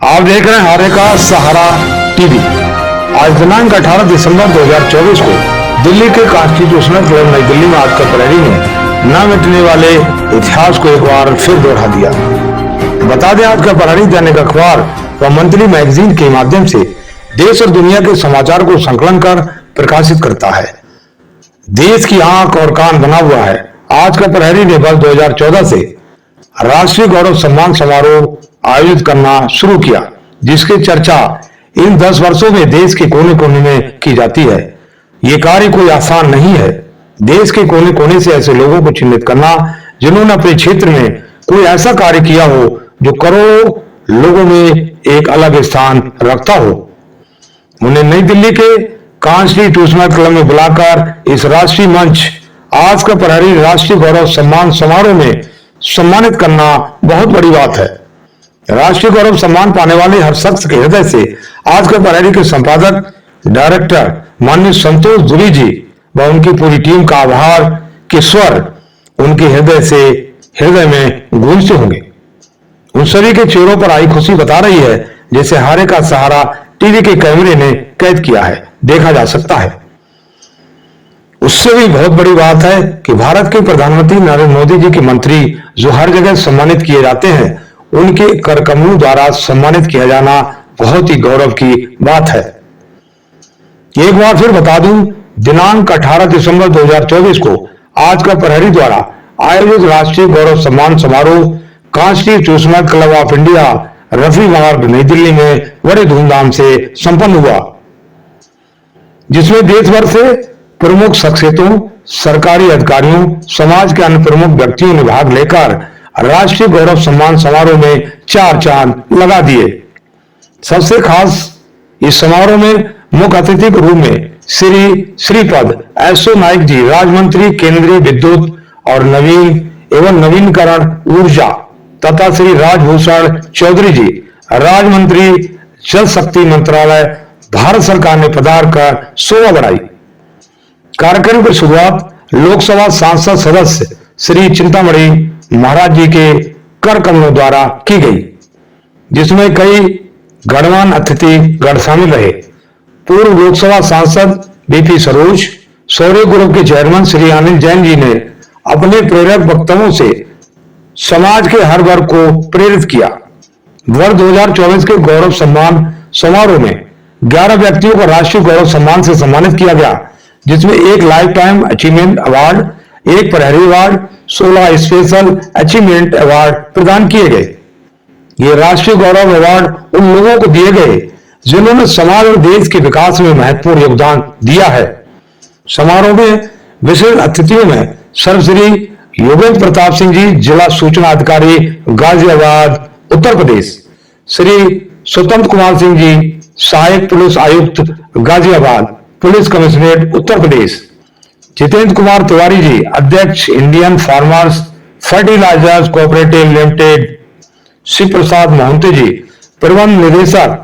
आप देख रहे हैं हारे का सहारा टीवी। आज दिनांक 18 दिसंबर 2024 को दिल्ली के कॉन्स्टिट्यूशनल क्लब नई दिल्ली में आज का प्रहरी ने न मिटने वाले इतिहास को एक बार फिर दोहरा दिया। बता दें, आज का प्रहरी दैनिक अखबार व मंथली मैगजीन के माध्यम से देश और दुनिया के समाचार को संकलन कर प्रकाशित करता है। देश की आंख और कान बना हुआ है। आज का प्रहरी ने वर्ष 2014 से राष्ट्रीय गौरव सम्मान समारोह आयोजित करना शुरू किया, जिसकी चर्चा इन 10 वर्षों में देश के कोने कोने में की जाती है। ये कार्य कोई आसान नहीं है। देश के कोने कोने से ऐसे लोगों को चिन्हित करना जिन्होंने अपने क्षेत्र में कोई ऐसा कार्य किया हो जो करोड़ों लोगों में एक अलग स्थान रखता हो। उन्हें नई दिल्ली के कॉन्स्टिट्यूशनल क्लब में बुलाकर इस राष्ट्रीय मंच आज का प्रहरी राष्ट्रीय गौरव सम्मान समारोह में सम्मानित करना बहुत बड़ी बात है। राष्ट्रीय गौरव सम्मान पाने वाले हर शख्स के हृदय से आज का प्रहरी के संपादक डायरेक्टर माननीय संतोष दुबे जी व उनकी पूरी टीम का आभार के स्वर उनके हृदय में गूंजते होंगे। उन सभी के चेहरों पर आई खुशी बता रही है, जैसे हारे का सहारा टीवी के कैमरे ने कैद किया है, देखा जा सकता है। उससे भी बहुत बड़ी बात है कि भारत के प्रधानमंत्री नरेंद्र मोदी जी के मंत्री जो हर जगह सम्मानित किए जाते हैं, उनके करकमलों द्वारा सम्मानित किया जाना बहुत ही गौरव की बात है। एक बार फिर बता दूं, दिनांक 18 दिसंबर 2024 को आज का प्रहरी द्वारा आयोजित राष्ट्रीय गौरव सम्मान समारोह constitutional club of India Rafi मार्ग नई दिल्ली में बड़े धूमधाम से संपन्न हुआ, जिसमें देश भर से प्रमुख शख्सियतों, सरकारी अधिकारियों, समाज के अन्य प्रमुख व्यक्तियों ने भाग लेकर राष्ट्रीय गौरव सम्मान समारोह में 4 चांद लगा दिए। सबसे खास इस समारोह में मुख्य अतिथि के रूप में श्रीपद एसो नाइक जी, राज्य मंत्री केंद्रीय विद्युत और नवीन एवं नवीनकरण ऊर्जा, तथा श्री राजभूषण चौधरी जी, राज्य मंत्री जल शक्ति मंत्रालय, भारत सरकार ने पधार कर शोभा बढ़ाई। कार्यक्रम की शुरुआत लोकसभा सांसद सदस्य श्री चिंतामणि महाराज जी के कर कमलों द्वारा की गई, जिसमें कई गणमान्य अतिथिगण शामिल रहे। पूर्व लोकसभा सांसद बीपी सरोज, शौर्य ग्रुप के चेयरमैन श्री अनिल जैन जी ने अपने प्रेरक वक्तव्यों से समाज के हर वर्ग को प्रेरित किया। वर्ष 2024 के गौरव सम्मान समारोह में 11 व्यक्तियों को राष्ट्रीय गौरव सम्मान से सम्मानित किया गया, जिसमें एक लाइफ टाइम अचीवमेंट अवार्ड, एक प्रहरी अवार्ड, 16 स्पेशल अचीवमेंट अवार्ड प्रदान किए गए। ये राष्ट्रीय गौरव अवार्ड उन लोगों को दिए गए जिन्होंने समाज और देश के विकास में महत्वपूर्ण योगदान दिया है। समारोह में विशेष अतिथियों में सर्वश्री योगेंद्र प्रताप सिंह जी, जिला सूचना अधिकारी गाजियाबाद उत्तर प्रदेश, श्री स्वतंत्र कुमार सिंह जी, सहायक पुलिस आयुक्त गाजियाबाद पुलिस कमिश्नरेट उत्तर प्रदेश, जितेंद्र कुमार तिवारी जी, अध्यक्ष Indian farmers fertilisers cooperative limited, Shiv Prasad Mohanty ji, प्रबंध निदेशक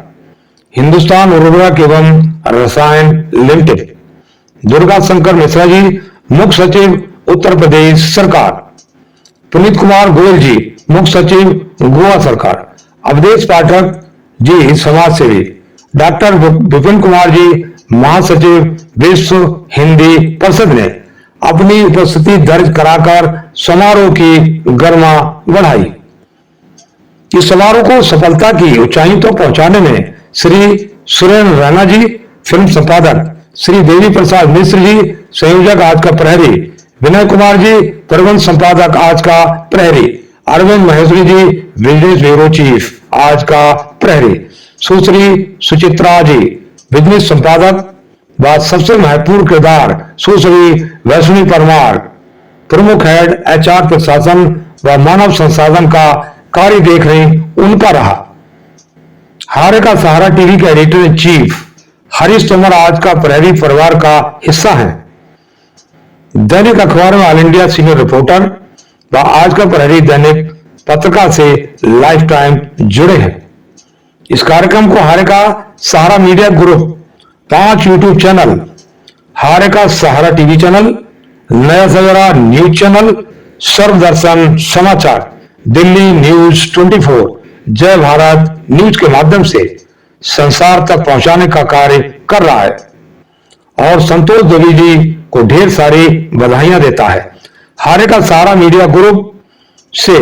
हिंदुस्तान उर्वरक एवं रसायन लिमिटेड, दुर्गा शंकर मिश्रा जी, मुख्य सचिव उत्तर प्रदेश सरकार, पुनीत कुमार गोयल जी, मुख्य सचिव गोवा सरकार, अवधेश पाठक जी, समाज सेवी, डॉक्टर विपिन कुमार जी, महासचिव विश्व हिंदी परिषद ने अपनी उपस्थिति दर्ज कराकर समारोह की गरिमा बढ़ाई। इस समारोह को सफलता की ऊंचाई तक पहुंचाने में श्री सुरेंद्र रैना जी, फिल्म संपादक श्री देवी प्रसाद मिश्र जी, संयोजक आज का प्रहरी विनय कुमार जी, प्रबंध संपादक आज का प्रहरी अरविंद महेश्वरी जी, बिजनेस ब्यूरो चीफ आज का प्रहरी सुश्री सुचित्रा जी, बिजनेस संपादक व सबसे महत्वपूर्ण किरदार सुश्री वैष्णवी परमार, प्रमुख हेड HR प्रशासन व मानव संसाधन का कार्य देख रही उनका रहा। हारे का सहारा टीवी के editor in chief Harish Tomar आज का प्रहरी परिवार का हिस्सा हैं। दैनिक अखबार में ऑल इंडिया सीनियर रिपोर्टर व आज का प्रहरी दैनिक पत्रिका से लाइफ टाइम जुड़े हैं। इस कार्यक्रम को हारे का सहारा मीडिया ग्रुप 5 यूट्यूब चैनल, हारे का सहारा टीवी चैनल, नया सवेरा न्यूज चैनल, सर्वदर्शन समाचार, दिल्ली न्यूज 24, जय भारत न्यूज के माध्यम से संसार तक पहुंचाने का कार्य कर रहा है और संतोष दुबे जी को ढेर सारी बधाइयां देता है। हारे का सारा मीडिया ग्रुप से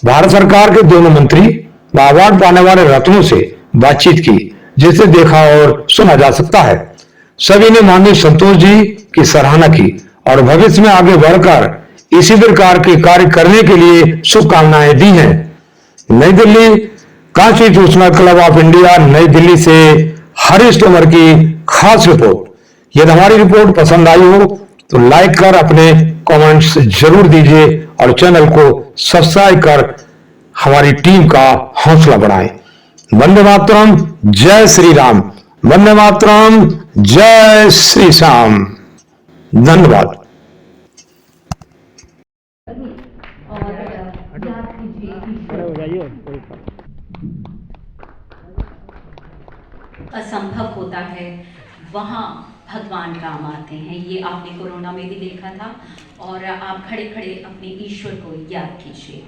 भारत सरकार के दोनों मंत्री व अवार्ड पाने वाले रत्नों से बातचीत की, जिसे देखा और सुना जा सकता है। सभी ने माननीय संतोष जी की सराहना की और भविष्य में आगे बढ़कर इसी प्रकार के कार्य करने के लिए शुभकामनाएं दी हैं। नई Delhi constitutional club of India नई दिल्ली से हरीश तोमर की खास रिपोर्ट। यदि हमारी रिपोर्ट पसंद आई हो तो लाइक कर अपने कमेंट्स जरूर दीजिए और चैनल को सब्सक्राइब कर हमारी टीम का हौसला बढ़ाएं। वंदे मातरम, जय श्री राम। वंदे मातरम, जय श्री श्याम। धन्यवाद। असंभव होता है वहाँ भगवान काम आते हैं। ये आपने कोरोना में भी देखा था और आप खड़े खड़े अपने ईश्वर को याद कीजिए।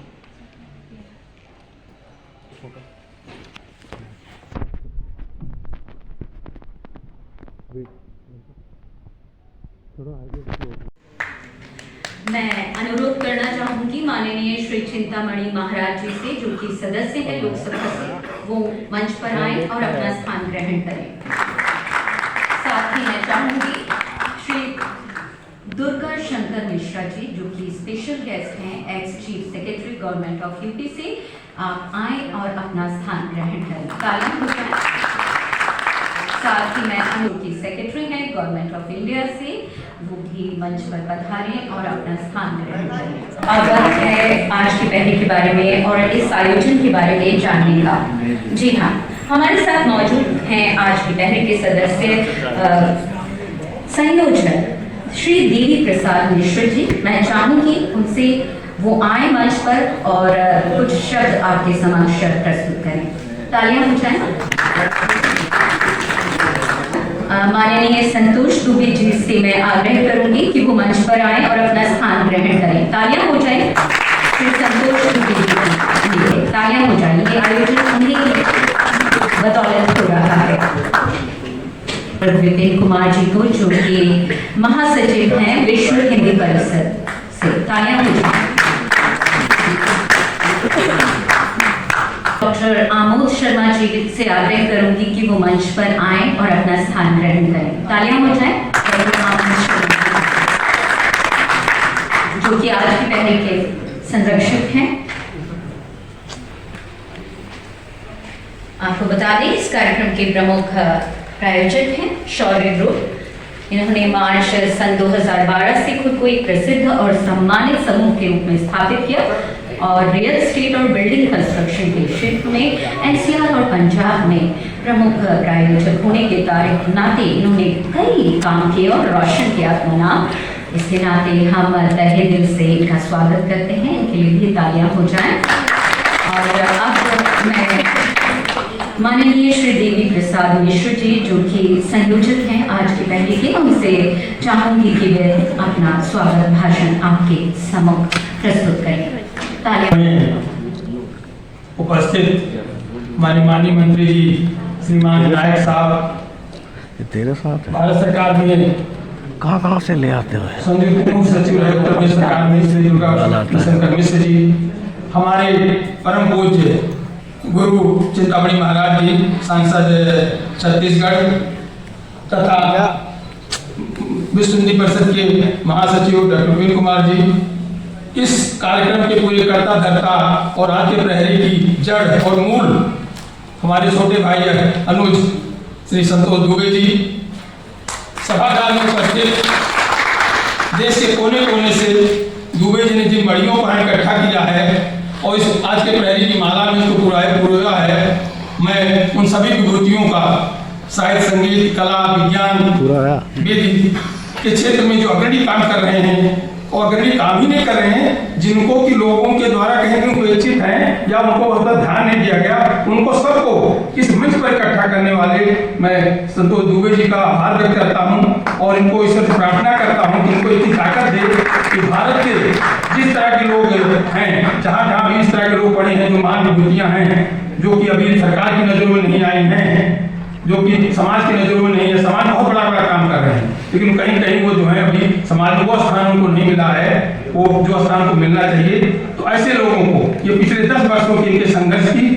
मैं अनुरोध करना चाहूंगी माननीय श्री चिंतामणि महाराज जी से, जो कि सदस्य हैं लोकसभा से, वो मंच पर आए और अपना स्थान ग्रहण करें। साथ ही मैं चाहूंगी श्री दुर्गा शंकर मिश्रा जी, जो कि स्पेशल गेस्ट हैं, ex chief secretary government of UP से, आप आए और अपना स्थान ग्रहण करें। तालियां हो जाए। साथ ही मैं अनुरोध की सेक्रेटरी हैं गवर्नमेंट ऑफ इंडिया से, वो भी मंच पर पधारें और अपना स्थान ग्रहण करें। अवगत है आज की पहली के बारे में और इस आयोजन के बारे में जानने का। जी हाँ, हमारे साथ मौजूद हैं आज की पहले के सदस्य संयोजक श्री देवी प्रसाद मिश्र जी। मैं चाहूंगी उनसे वो आए मंच पर और कुछ शब्द आपके समक्ष प्रस्तुत करें। तालियां हो जाएं। माननीय संतोष दुबे जी से मैं आग्रह करूंगी कि वो मंच पर आए और अपना स्थान ग्रहण करें। तालियां हो जाए श्री संतोष दुबे जी। तालियां हो जाए। ये आयोजन उन्हीं की बदौलत हो रहा है। विपिन कुमार जी को, जो कि महासचिव हैं विश्व हिंदी परिषद से। तालियां हो जाए। डॉक्टर आमोद शर्मा जी से आग्रह करूंगी कि वो मंच पर आए और अपना स्थान ग्रहण करें। तालियां हो जाए। जो कि आज की पहले के संरक्षक हैं। आपको बता दें इस कार्यक्रम के प्रमुख प्रायोजक हैं शौर्य ग्रुप। इन्होंने मार्च सन 2012 से खुद को एक प्रसिद्ध और सम्मानित समूह के रूप में स्थापित किया और रियल एस्टेट और बिल्डिंग कंस्ट्रक्शन के क्षेत्र में एनसीआर और पंजाब में प्रमुख प्रायोजक होने के नाते इन्होंने कई काम किए और रोशन किया अपना नाम। इसके नाते हम तहे दिल से इनका स्वागत करते हैं। इनके लिए भी तालियां हो जाएं। और अब मैं माननीय श्री देवी प्रसाद मिश्र जी, जो कि संयोजक हैं आज की पहली के, उनसे चाहूंगी कि वे अपना स्वागत भाषण आपके सम्मुख प्रस्तुत करें। उपस्थित माननीय मंत्री जी श्रीमान नायक साहब, तेरे साथ भारत सरकार में कहाँ से ले आते हो? संयुक्त मुख्य सचिव रहे उत्तर प्रदेश सरकार में श्री दुर्गा शंकर मिश्र जी, हमारे परम पूज्य गुरु चिंतामणि महाराज जी सांसद छत्तीसगढ़ तथा विश्व हिंदी परिषद के महासचिव डॉक्टर विपिन कुमार जी, इस कार्यक्रम के पूरे कर्ता धर्ता और आद्य प्रहरी की जड़ और मूल हमारे छोटे भाई अनुज श्री संतोष दुबे जी, सभागार में उपस्थित देश के कोने कोने से दुबे जी ने जिन बड़ियों पर इकट्ठा किया है और इस आज के प्रहरी की माला में इसको पुरोया है, मैं उन सभी विभूतियों का साहित्य, संगीत, कला, विज्ञान, वेद के क्षेत्र में जो अग्रणी काम कर रहे हैं और अग्रणी काम ही नहीं कर रहे हैं, जिनको कि लोगों के द्वारा कहीं उपेक्षित हैं या उनको बहुत ध्यान नहीं दिया गया, उनको सबको इस मंच पर इकट्ठा करने वाले मैं संतोष दुबे जी का आभार व्यक्त करता हूं और इनको ईश्वर से प्रार्थना करता हूं कि इनको इतनी ताकत दे कि भारत के जिस तरह के लोग हैं, जहाँ जहाँ भी इस तरह के लोग पड़े हैं, जो महान विभूतियाँ हैं, जो कि अभी सरकार की नजरों में नहीं आए हैं, जो कि समाज की नजरों में नहीं है। समाज बहुत बड़ा बड़ा काम कर रहे हैं, लेकिन कहीं कहीं वो जो है अभी समाज में वो स्थान उनको नहीं मिला है, वो जो स्थान को मिलना चाहिए। तो ऐसे लोगों को ये पिछले 10 वर्षों की इनके संघर्ष की,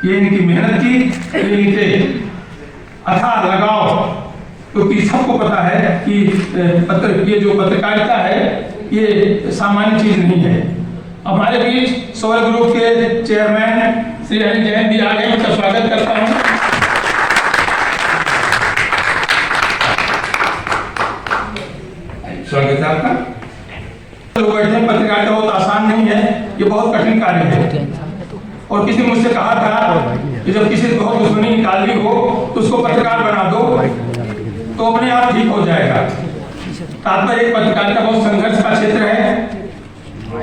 ये इनकी मेहनत की, ये इनके अथाह लगाव, क्योंकि सबको पता है कि ये जो पत्रकारिता है ये सामान्य चीज नहीं है। हमारे बीच सोयल ग्रुप के चेयरमैन श्री हरि जैन भी आ गए, उनका स्वागत करता हूँ। स्वागत है आपका। लोग बैठे हैं, पत्रकारिता बहुत आसान नहीं है, ये बहुत कठिन कार्य है। और किसी ने मुझसे कहा था कि जब किसी से बहुत दुश्मनी निकालनी हो तो उसको पत्रकार बना दो तो अपने आप ठीक हो जाएगा। तात्पर्य एक पत्रकारिता बहुत संघर्ष का क्षेत्र है,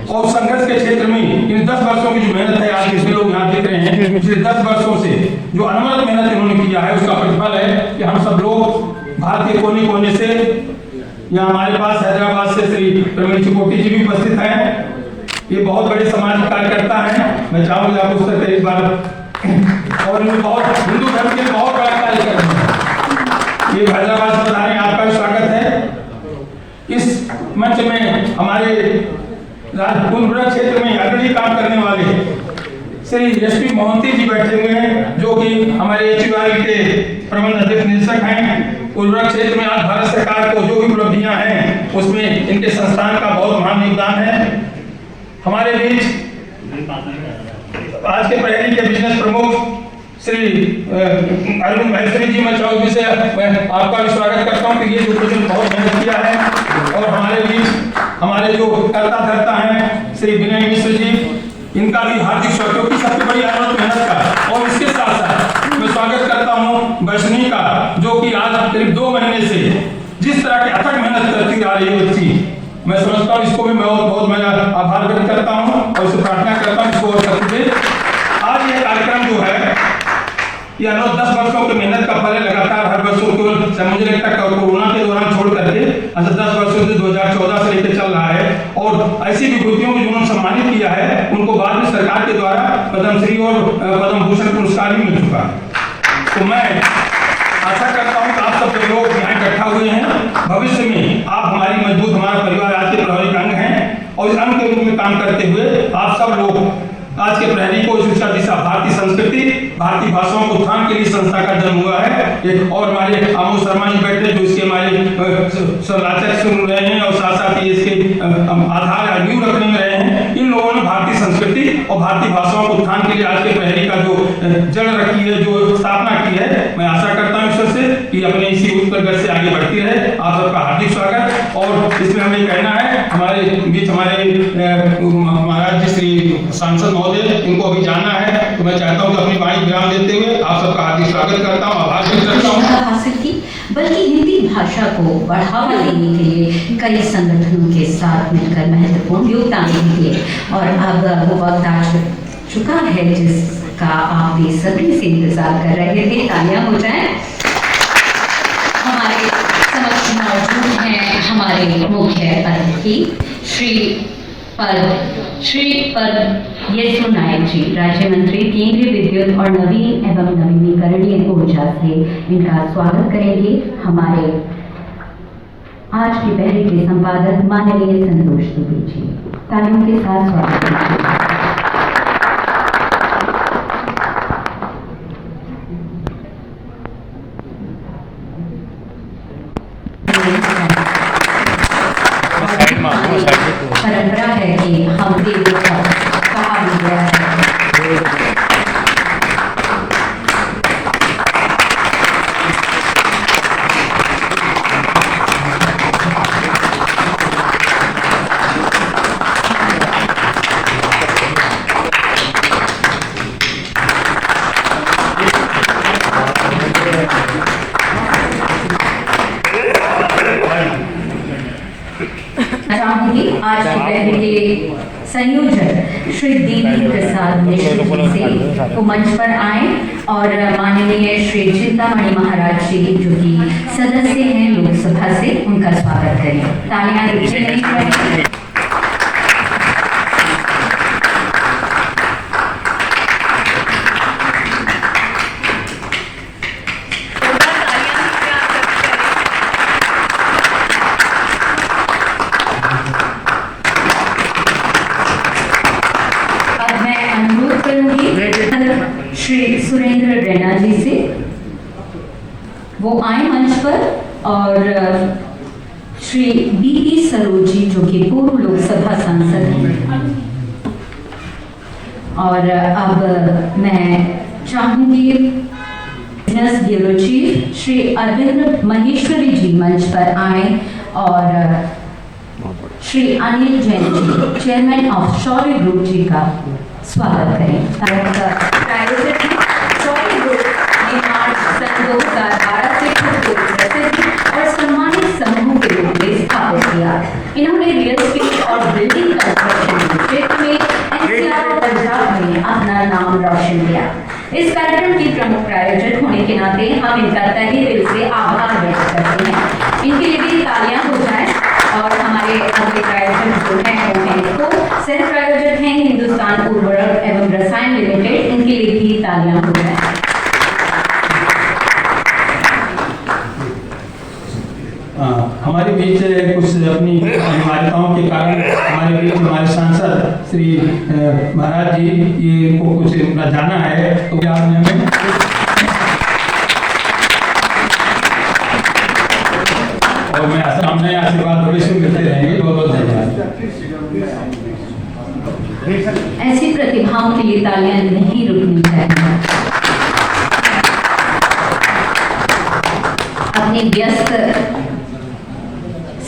और संघर्ष के क्षेत्र में इन 10 वर्षों की जो मेहनत है, आज जिसमें लोग यहाँ देख रहे हैं, पिछले 10 वर्षों से जो अनवरत मेहनत इन्होंने किया है, उसका प्रतिफल है कि हम सब लोग भारत के कोने कोने से, यहाँ हमारे पास हैदराबाद से श्री प्रवीण चिकोटी जी भी उपस्थित हैं। ये बहुत बड़े सामाजिक कार्यकर्ता हैं, मैं चाहूंगा आप उससे एक बार, और ये बहुत हिंदू धर्म के बहुत बड़ा कार्य कर रहे हैं। ये हैदराबाद से बता रहे हैं, आपका भी स्वागत है। इस मंच में हमारे राजपुर क्षेत्र में अग्रणी काम करने वाले श्री एसपी मोहंती जी बैठे हुए हैं, जो कि हमारे HUI के प्रबंध अध्यक्ष निदेशक हैं। उर्वरक क्षेत्र में आज भारत सरकार को जो भी उपलब्धियां हैं उसमें इनके संस्थान का बहुत महान योगदान है। हमारे बीच आज के प्रहरी के बिजनेस प्रमुख श्री अरुण महेश्वरी जी, मैं चौधरी से आपका भी स्वागत करता हूं कि ये जो कुछ बहुत मेहनत किया है। और हमारे बीच हमारे जो कर्ता धर्ता हैं श्री विनय मिश्र जी, इनका भी हार्दिक स्वागत, क्योंकि सबसे बड़ी आनंद मेहनत का। और इसके साथ साथ मैं स्वागत करता हूं वैष्णवी का, जो कि आज करीब 2 महीने से जिस तरह की अथक मेहनत करती आ रही है बच्ची, मैं समझता हूँ इसको भी मैं बहुत मैं आभार व्यक्त करता हूँ और उससे प्रार्थना करता हूँ इसको और करते हुए। आज ये कार्यक्रम जो है ये 10 वर्षों की मेहनत का फल है। लगातार हर वर्षों को मुझे लगता है कोरोना के दौरान छोड़ करके 10 वर्षों से 2014 से लेकर चल रहा है, और ऐसी विभूतियों को जिन्होंने सम्मानित किया है उनको बाद में सरकार के द्वारा पद्मश्री और पद्म भूषण पुरस्कार भी मिल चुका है। तो मैं आशा करता हूँ कि आप सब जो लोग यहाँ इकट्ठा हुए हैं, भविष्य में आप हमारी मजबूत, हमारा परिवार आज के प्रभावी अंग हैं, और इस अंग के रूप में काम करते हुए आप सब लोग आज के प्रहरी को शिक्षा दिशा, भारतीय संस्कृति, भारतीय भाषाओं को उत्थान के लिए संस्था का जन्म हुआ है। एक और हमारे आमोद शर्मा जी बैठे, जो इसके हमारे सलाचक सुन रहे हैं और साथ साथ ही इसके आधार नींव रखने में रहे हैं। इन लोगों ने भारतीय संस्कृति और भारतीय भाषाओं को उत्थान के लिए आज के प्रहरी का जो जड़ रखी है, जो स्थापना की है, मैं आशा करता हूँ ईश्वर से कि अपने इसी उत्कर्ष से आगे बढ़ती रहे। आप सबका हार्दिक स्वागत। और इसमें हमें कहना है, हमारे बीच हमारे महाराज जी श्री सांसद महोदय, इनको अभी जाना है, तो मैं चाहता हूँ कि अपनी वाणी विराम देते हुए आप सबका हार्दिक स्वागत करता हूँ, आभार व्यक्त करता हूँ। हासिल की, बल्कि हिंदी भाषा को बढ़ावा देने के लिए कई संगठनों के साथ मिलकर महत्वपूर्ण योगदान दिए, और अब वो वक्त आ चुका है जिसका आप भी सभी से इंतजार कर रहे थे। तालियां हो जाएं। हमारे समक्ष मौजूद हैं हमारे मुख्य अतिथि श्री पद येसु नायक जी, राज्य मंत्री केंद्रीय विद्युत और नवीन एवं नवीनीकरणीय ऊर्जा से। इनका स्वागत करेंगे हमारे आज के पहले के संपादक माननीय संतोष दुबे जी। तालियों के साथ स्वागत कीजिए। परंपरा है कि हम देवों का कहा भी गया है। आज के पहले के संयोजक श्री देवी प्रसाद मिश्र से को मंच पर आए, और माननीय श्री चिंतामणि महाराज जी, जो कि सदस्य हैं लोकसभा से, उनका स्वागत करें। तालियां दीजिए। श्री सुरेंद्र रैना जी से, वो आए मंच पर, और श्री बीपी सरोज जी जो कि पूर्व लोकसभा सांसद हैं। और अब मैं चाहूंगी business bureau chief Shri Arvind Maheshwari ji मंच पर आए और Shri Anil Jain ji chairman of Shaurya group ji का स्वागत करें। प्रायोजक शौर्य ग्रुप ने मार्च सन 2012 से खुद को प्रसिद्ध और सम्मानित समूह के रूप में स्थापित किया। इन्होंने रियल एस्टेट और बिल्डिंग कंस्ट्रक्शन के क्षेत्र में एनसीआर और पंजाब में अपना नाम रोशन किया। इस कार्यक्रम की प्रमुख प्रायोजक होने के नाते हम इनका तहे दिल से आभार व्यक्त करते हैं। इनके लिए भी तालियां हो जाएं। और हमारे अगले प्रायोजक जो हैं वो हैं तो सह प्रायोजक हैं हिंदुस्तान उर्वरक एवं रसायन लिमिटेड, इनके लिए भी तालियां हो जाएं। हमारे बीच कुछ अपनी अनिवार्यताओं के कारण हमारे बीच हमारे सांसद श्री महाराज जी ये को कुछ जाना है, तो क्या हमें और मैं सामने आशीर्वाद भविष्य मिलते रहेंगे। बहुत बहुत धन्यवाद। ऐसी प्रतिभाओं के लिए तालियां नहीं रुकनी चाहिए। अपने व्यस्त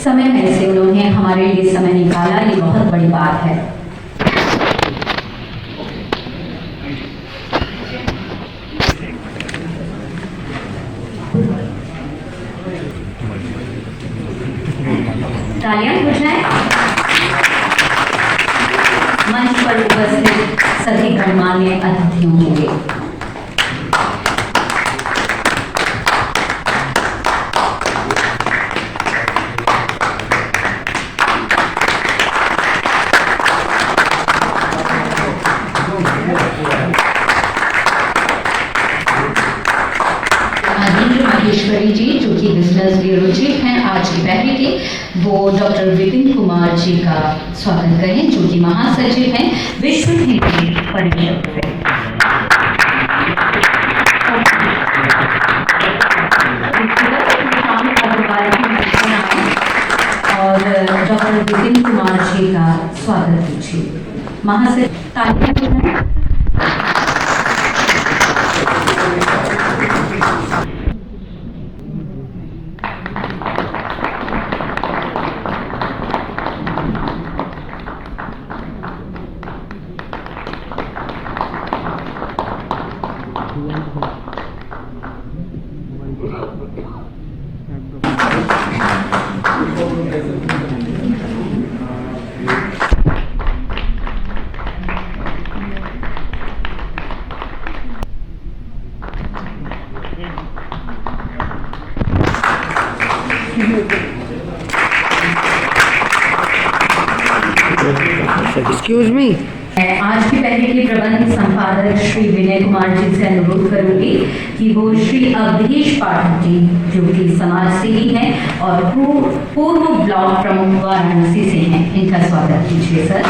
समय में से उन्होंने हमारे लिए समय निकाला, ये बहुत बड़ी बात है। तालियां हो जाए। मंच पर उपस्थित सभी गणमान्य अतिथियों के लिए महेश्वरी जी जो कि बिजनेस ब्यूरो चीफ हैं आज की पहले के, वो डॉक्टर विपिन कुमार जी का स्वागत करें जो कि महासचिव हैं विश्व हिंदी परिषद से। और डॉक्टर विपिन कुमार जी का स्वागत कीजिए। महासचिव एक्सक्यूज मी। आज की पहले के प्रबंध संपादक श्री विनय कुमार जी से अनुरोध करूंगी कि वो श्री अवधेश पाठक जी जो कि समाज सेवी हैं और पूर्व ब्लॉक प्रमुख वाराणसी से हैं, इनका स्वागत कीजिए सर।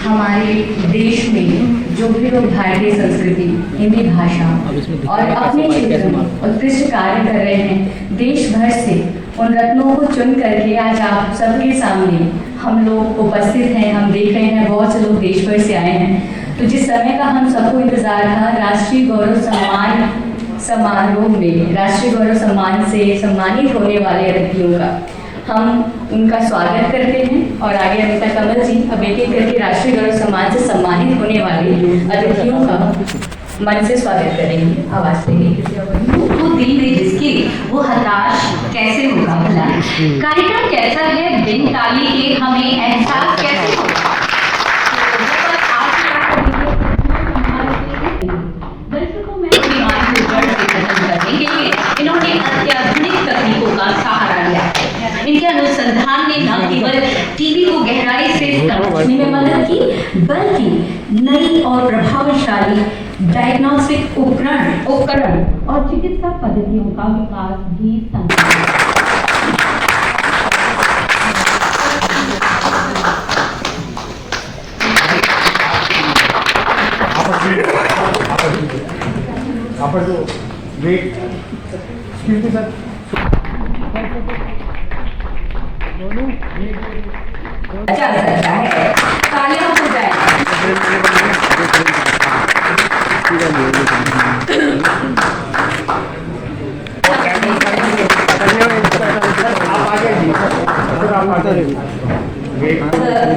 हमारे देश में जो भी लोग भारतीय संस्कृति, हिंदी भाषा और अपने क्षेत्र में उत्कृष्ट कार्य कर रहे हैं, देश भर से उन रत्नों को चुन करके आज आप सबके सामने हम लोग उपस्थित हैं। हम देख रहे हैं बहुत से लोग देश भर से आए हैं। तो जिस समय का हम सबको इंतजार था, राष्ट्रीय गौरव सम्मान समारोह में राष्ट्रीय गौरव सम्मान से सम्मानित होने वाले अतिथियों का हम उनका स्वागत करते हैं। और आगे अमिता कमल जी अब एक एक करके राष्ट्रीय गौरव सम्मान से सम्मानित होने वाले अतिथियों का मन से स्वागत करेंगे। आवाज से वो दिल में जिसकी वो हताश कैसे होगा भला, कार्यक्रम कैसा है बिन ताली के हमें एहसास कैसे होगा। इन्होंने अत्याधुनिक तकनीकों का सहारा लिया। इनके संस्थान ने न केवल टीबी को गहराई से समझने में मदद की, बल्कि नई और प्रभावशाली डायग्नोस्टिक उपकरण और चिकित्सा पद्धतियों का विकास भी संभव है। चल सकता है, तालियां हो जाए।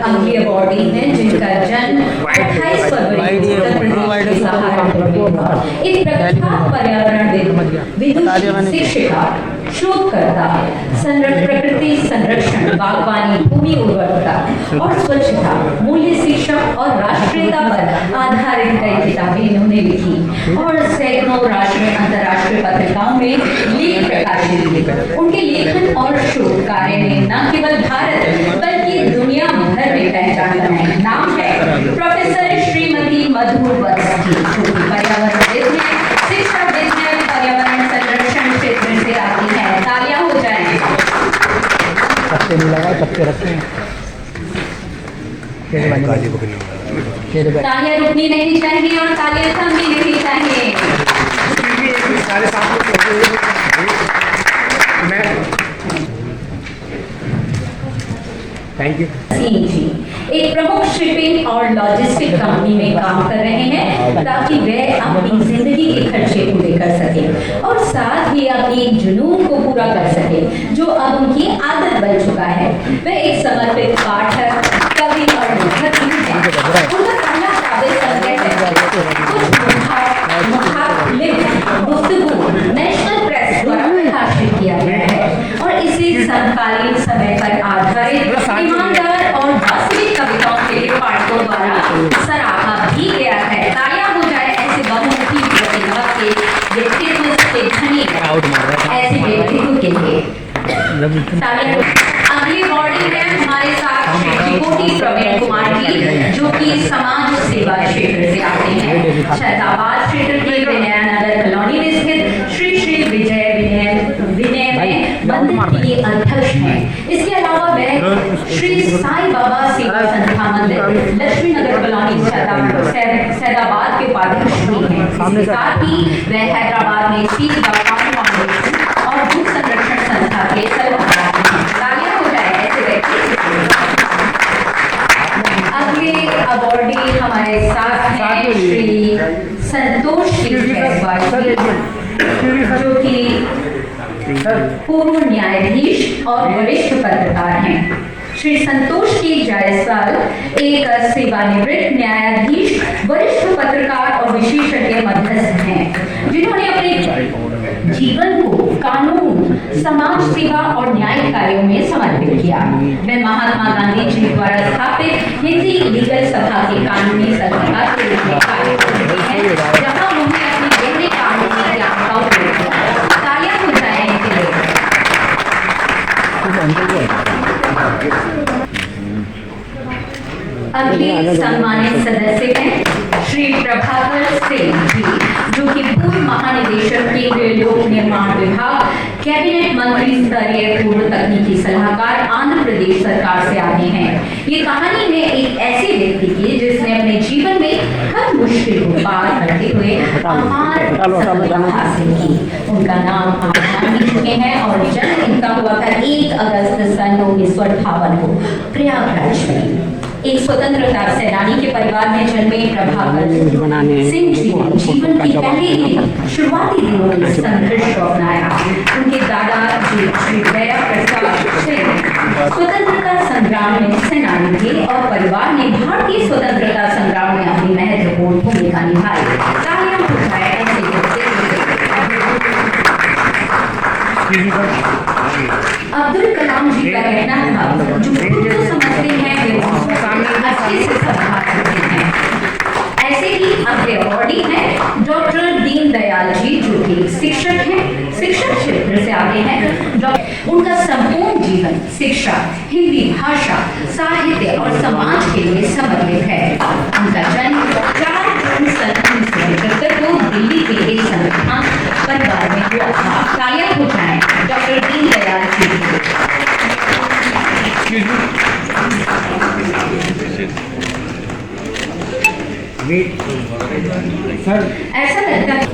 अगली अवॉर्डी है जिनका जन्म 28 फरवरी उत्तर प्रदेश के सहारनपुर में हुआ। एक प्रख्यात पर्यावरणविद, विदुषी, शिक्षिका, शोधकर्ता, प्रकृति संरक्षण, बागवानी, भूमि उर्वरता और स्वच्छता, मूल्य शिक्षा और राष्ट्रीयता पर आधारित कई किताबें इन्होंने लिखी और सैकड़ों राष्ट्रीय अंतर्राष्ट्रीय पत्रिकाओं में लेख प्रकाशित किए। उनके लेखन और शोध कार्य ने न केवल भारत बल्कि दुनिया भर में पहचान बनाई। नाम है प्रोफेसर श्रीमती मधु वत्स जी, जो पर्यावरणविद हैं, शिक्षाविद हैं, पर्यावरण संरक्षण क्षेत्र से आती है। तालियां हो जाएं। पत्ते नहीं लगाए, पत्ते रखते हैं। तालियां रुकनी नहीं चाहिए और तालियां थमनी नहीं चाहिए। Thank you. सिंह जी एक प्रमुख शिपिंग और लॉजिस्टिक कंपनी में काम कर रहे हैं ताकि वह अपनी जिंदगी के खर्चे पूरे कर सके और साथ ही अपनी जुनून को पूरा कर सके जो अब उनकी आदत बन चुका है। वह एक समर्पित पाठक, कवि और लेखक भी हैं। उनका पहला काव्य संग्रह गुफ्तगू नेशनल प्रेस द्वारा प्रकाशित किया गया है और इसे समकालीन समय पर आधारित ईमानदार और वास्तविक कविताओं के लिए पाठकों द्वारा सराहा भी गया है। तालियां हो जाए ऐसे बहुमुखी प्रतिभा के व्यक्तित्व के धनी ऐसे व्यक्तित्व के लिए। अगली बॉडी में हमारे साथ श्री कोटि प्रवीण कुमार जी, जो कि समाज सेवा क्षेत्र से आते हैं। शहजाबाद क्षेत्र के विनयनगर कॉलोनी में स्थित श्री श्री विजय विनय में मंदिर के अध्यक्ष हैं। इसके अलावा वह श्री साईं बाबा सेवा संस्था मंदिर लक्ष्मी नगर कॉलोनी सैदाबाद के उपाध्यक्ष भी हैं। इसके साथ ही वह हैदराबाद में स्थित बाबा फाउंडेशन और भू संरक्षण संस्था के सलाहकार हैं। तालियां हो जाए ऐसे व्यक्ति। अगले अवॉर्डी हमारे साथ हैं श्री संतोष जायसवाल जी, जो कि पूर्व न्यायाधीश और वरिष्ठ पत्रकार हैं। श्री संतोष के जायसवाल एक सेवानिवृत्त न्यायाधीश, वरिष्ठ पत्रकार और विशेषज्ञ मध्यस्थ हैं, जिन्होंने अपने जीवन को कानून, समाज सेवा और न्याय कार्यों में समर्पित किया। वे महात्मा गांधी जी द्वारा स्थापित हिंदी लीगल सभा के कानूनी सलाहकार के रूप में कार्य करते हैं, जहां उन्होंने अपनी गहरे कानूनी ज्ञान का उपयोग किया। तालियां हो जाएं इनके लिए। अगले सम्मानित सदस्य हैं श्री प्रभाकर सिंह जी, जो कि पूर्व महानिदेशक केंद्रीय लोक निर्माण विभाग, कैबिनेट मंत्री स्तरीय पूर्व तकनीकी सलाहकार, आंध्र प्रदेश सरकार से आते हैं। ये कहानी है एक ऐसे व्यक्ति की जिसने अपने जीवन में हर मुश्किल को पार करते हुए अपार सफलता हासिल की। उनका नाम आप जान भी चुके हैं और जन्म इनका हुआ था 1 अगस्त सन 1958 को प्रयागराज में। एक स्वतंत्रता सेनानी के परिवार में जन्मे प्रभाकर सिंह जी ने जीवन की पहले ही शुरुआती दिनों में संघर्ष को अपनाया। उनके दादा जी श्री दया प्रसाद सिंह स्वतंत्रता संग्राम में सेनानी थे और परिवार ने भारतीय स्वतंत्रता संग्राम में अपनी महत्वपूर्ण भूमिका निभाई। तालियां हो जाए ऐसे अब्दुल कलाम जी का कहना था, जो खुद को समझते हैं वे अच्छे से संभाल सकते हैं। ऐसे ही अगले अवॉर्डी हैं डॉक्टर दीन दीनदयाल जी जो कि शिक्षक हैं, शिक्षक क्षेत्र से आते हैं। उनका संपूर्ण जीवन शिक्षा, हिंदी भाषा, साहित्य और समाज के लिए समर्पित है। उनका जन्म 4 जून सन 1975 को दिल्ली के एक संस्थान परिवार में हुआ था। तालियां हो जाएं डॉक्टर दीनदयाल जी। सर ऐसा लगता है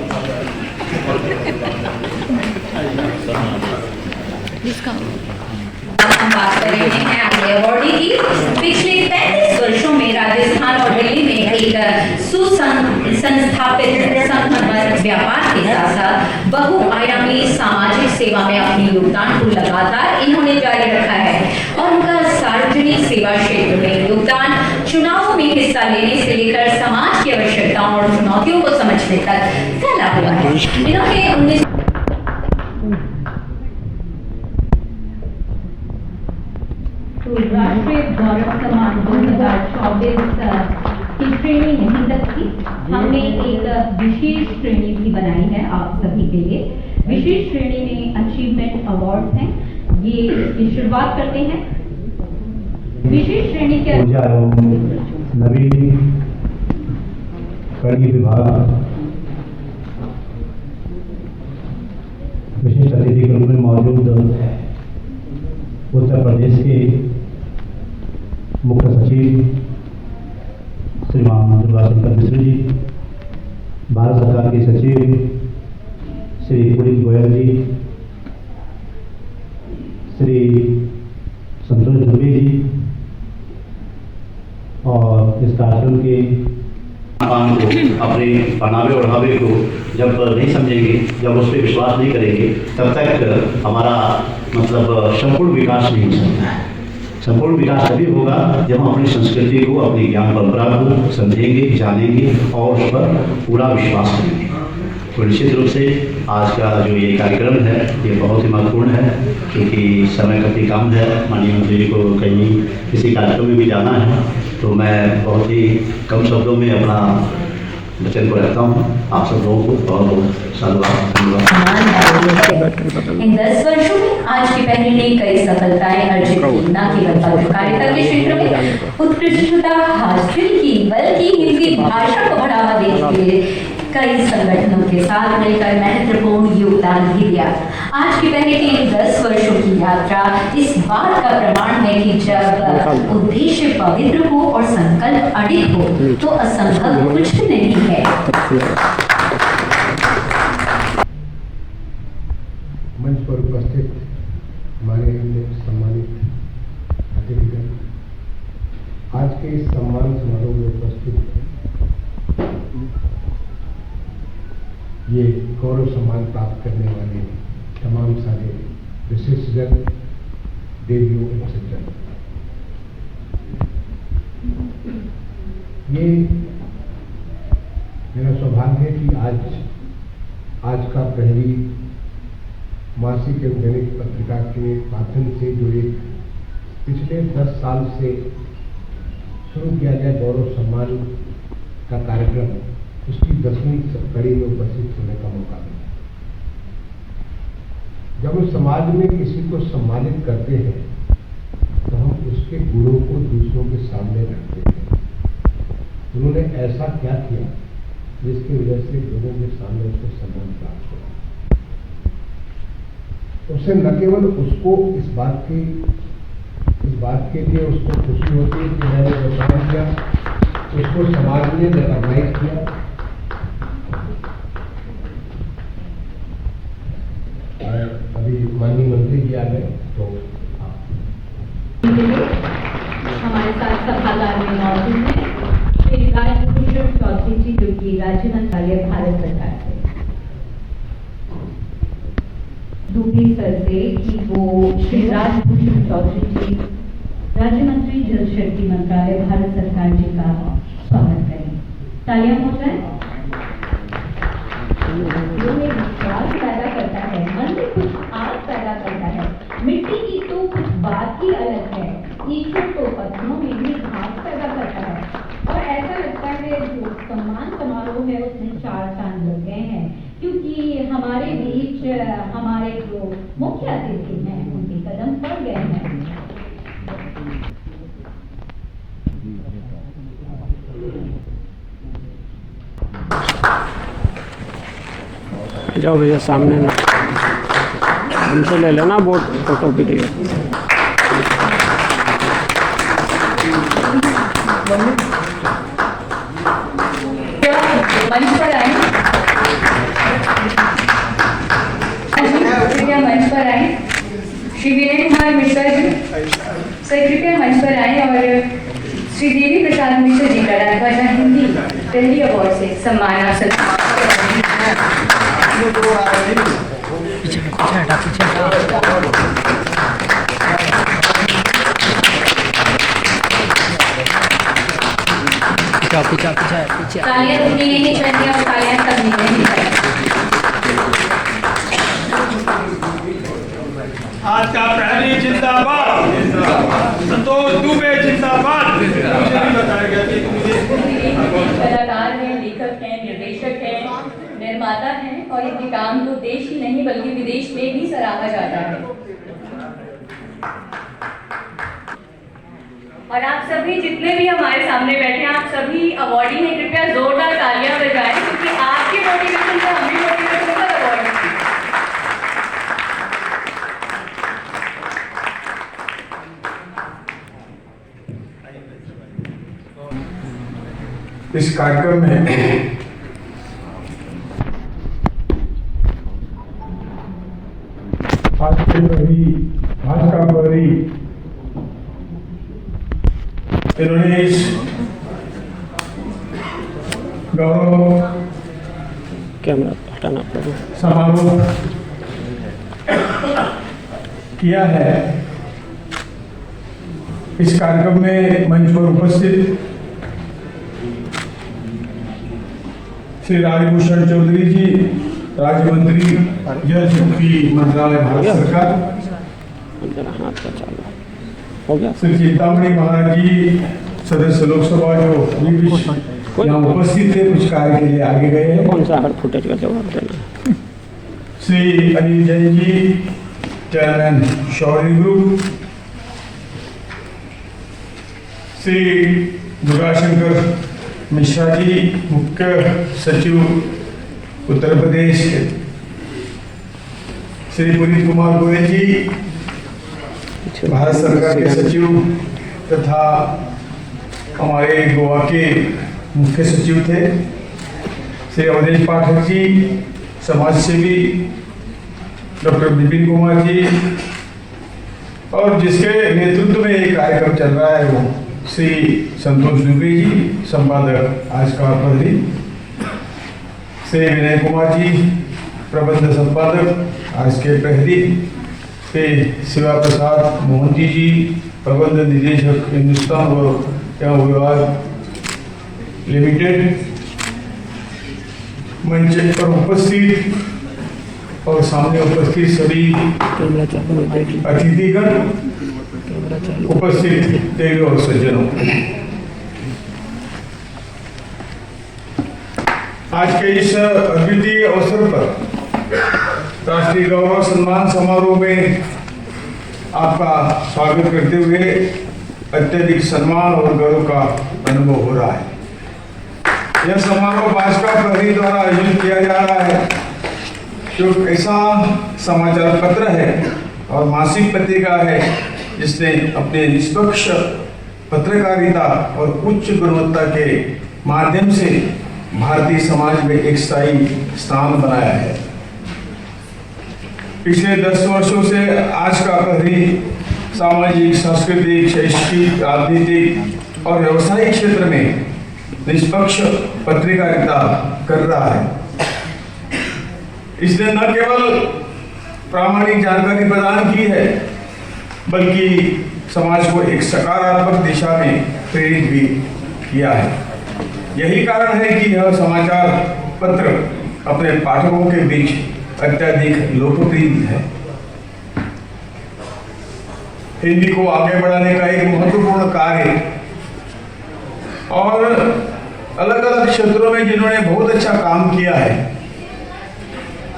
हम बात कर रहे हैं अगले अवॉर्डी की। पिछले 35 वर्षों में राजस्थान और दिल्ली में एक सुसंस्थापित संगठन व्यापार के साथ साथ बहुआयामी सामाजिक सेवा में अपने योगदान को लगातार इन्होंने जारी रखा है और उनका सार्वजनिक सेवा क्षेत्र में योगदान चुनावों में हिस्सा लेने से लेकर समाज की आवश्यकताओं और चुनौतियों को समझने तक फैला हुआ है। इन्होंने 19 तो राष्ट्रीय गौरव सम्मान 2024 की श्रेणी नहीं तक थी। हमने एक विशेष श्रेणी भी बनाई है आप सभी के लिए। विशेष श्रेणी में अचीवमेंट अवार्ड हैं। ये इसकी शुरुआत करते हैं। विशेष श्रेणी के ऊर्जा एवं नवीकरणीय विभाग विशिष्ट अतिथि के रूप में मौजूद उत्तर प्रदेश के मुख्य सचिव श्रीमान दुर्गाशंकर मिश्र जी, भारत सरकार के सचिव श्री उदित गोयल जी, श्री संतोष ध्रुवे जी, और इस कार्यक्रम के पान को अपने पहनावे ओढ़ावे को जब नहीं समझेंगे, जब उस पर विश्वास नहीं करेंगे, तब तक हमारा मतलब संपूर्ण विकास नहीं हो सकता है। संपूर्ण विकास तभी होगा जब हम अपनी संस्कृति को, अपनी ज्ञान परंपरा को समझेंगे, जानेंगे और उस पर पूरा विश्वास करेंगे। तो निश्चित रूप से आज का जो ये कार्यक्रम है ये बहुत ही महत्वपूर्ण है, क्योंकि समय काफ़ी कम है। माननीय मंत्री जी को कहीं किसी कार्यक्रम में भी जाना है, तो मैं बहुत ही कम शब्दों में अपना वचन को रखता हूँ। आप सब लोगों को बहुत बहुत धन्यवाद। इन 10 वर्षों में आज की पहली ने कई सफलताएं अर्जित की। न केवल पत्रकारिता के क्षेत्र में उत्कृष्टता हासिल की, बल्कि हिंदी भाषा को बढ़ावा देने के लिए कई संगठनों के साथ मिलकर महत्वपूर्ण योगदान भी दिया। आज की पहले की इन 10 वर्षों की यात्रा इस बात का प्रमाण है कि जब उद्देश्य पवित्र हो और संकल्प अडिग हो तो असंभव कुछ नहीं है। मंच पर उपस्थित हमारे सम्मानित अतिथिगण, आज के इस सम्मान समारोह में उपस्थित ये गौरव सम्मान प्राप्त करने वाले तमाम सारे विशिष्टजन, देवियों एवं सज्जन, ये मेरा सौभाग्य है कि आज का पहली मासिक एवं दैनिक पत्रिका के माध्यम से जो एक पिछले 10 साल से शुरू किया गया गौरव सम्मान का कार्यक्रम, उसकी 10वीं कड़ी में उपस्थित होने का मौका मिला। जब हम समाज में किसी को सम्मानित करते हैं तो हम उसके गुणों को दूसरों के सामने रखते हैं। उन्होंने ऐसा क्या किया जिसकी वजह से लोगों के सामने उसको सम्मान प्राप्त हुआ। उससे न केवल उसको इस बात के लिए उसको खुशी होती है कि मैंने सम्मान किया, उसको समाज ने रिकॉग्नाइज किया। अभी माननीय मंत्री जी आ गए, तो हमारे साथ सभागार में मौजूद हैं श्री राजभूषण चौधरी जी जो कि राज्य मंत्रालय भारत सरकार से। दूसरी सर से कि वो श्री राजभूषण चौधरी जी राज्य मंत्री जल शक्ति मंत्रालय भारत सरकार जी का स्वागत करें। तालियां हो जाए। जो एक विश्वास पैदा करता है, मन में कुछ आस पैदा करता है। मिट्टी की तो कुछ बात ही अलग है, ईश्वर तो पत्थरों में भी घास पैदा करता है। और ऐसा लगता है जो सम्मान समारोह है उसमें 4 चांद लग गए हैं। जाओ भैया सामने ना, हमसे ले लेना वो फोटो वीडियो। मंच पर आए, कृपया मंच पर आए। श्री विनय कुमार मिश्रा जी सर कृपया मंच पर आए और श्री देवी प्रसाद मिश्र जी का राजभाषा हिंदी पहली अवार्ड से सम्मान आप सभी पीछे तालियां रुकनी नहीं चाहिए और तालियां थमनी नहीं चाहिए। आज का प्रहरी जिंदाबाद, संतोष दुबे जिंदाबाद। मुझे भी बताया गया कि मुझे कलाकार हैं, लेखक हैं, निर्देशक हैं, निर्माता हैं और इनके काम को देश ही नहीं बल्कि विदेश में भी सराहा जाता है। और आप सभी जितने भी हमारे सामने बैठे हैं, आप सभी अवॉर्डी हैं, कृपया जोरदार तालियां बजाएं क्योंकि आपके मोटिवेशन से हम भी मोटिवेट होकर अवॉर्ड इस कार्यक्रम में आज का प्रहरी इन्होंने इस गौरव कैमरा हटाना पड़ेगा। समारोह किया है। इस कार्यक्रम में मंच पर उपस्थित श्री राजभूषण चौधरी जी, राज्य मंत्री जल शक्ति मंत्रालय भारत सरकार, अंदर हाथ का चालू हो गया। श्री चिंतामणि महाराज जी सदस्य लोकसभा जो यहाँ उपस्थित थे, कुछ कार्य के लिए आगे गए हैं। कौन सा हर फुटेज का जवाब देना। श्री अनिल जैन जी चेयरमैन शौर्य ग्रुप, श्री दुर्गाशंकर मिश्रा जी मुख्य सचिव उत्तर प्रदेश, श्री पुनीत कुमार गोयल जी भारत सरकार के सचिव तथा हमारे गोवा के मुख्य सचिव थे, श्री अवधेश पाठक जी समाज सेवी, डॉक्टर विपिन कुमार जी, और जिसके नेतृत्व में ये कार्यक्रम चल रहा है वो श्री संतोष दुबे जी संपादक आज का प्रहरी, श्री विनय कुमार जी प्रबंध संपादक आज के प्रहरी, श्री शिवा प्रसाद मोहंती जी प्रबंध निदेशक हिंदुस्तान और विभाग लिमिटेड, मंच पर उपस्थित और सामने उपस्थित सभी अतिथिगण, उपस्थित देवी और सज्जनों, आज के इस अद्वितीय अवसर पर राष्ट्रीय गौरव सम्मान समारोह में आपका स्वागत करते हुए अत्यधिक सम्मान और गर्व का अनुभव हो रहा है। यह समारोह भाजपा प्रहरी द्वारा आयोजित किया जा रहा है, जो ऐसा समाचार पत्र है और मासिक पत्रिका है जिसने अपने निष्पक्ष पत्रकारिता और उच्च गुणवत्ता के माध्यम से भारतीय समाज में एक स्थायी स्थान बनाया है। पिछले 10 वर्षों से आज का प्रहरी सामाजिक, सांस्कृतिक, शैक्षिक, राजनीतिक और व्यवसायिक क्षेत्र में निष्पक्ष पत्रकारिता कर रहा है। इसने न केवल प्रामाणिक जानकारी प्रदान की है बल्कि समाज को एक सकारात्मक दिशा में प्रेरित भी किया है। यही कारण है कि यह समाचार पत्र अपने पाठकों के बीच अत्यधिक लोकप्रिय है। हिंदी को आगे बढ़ाने का एक महत्वपूर्ण कार्य और अलग अलग क्षेत्रों में जिन्होंने बहुत अच्छा काम किया है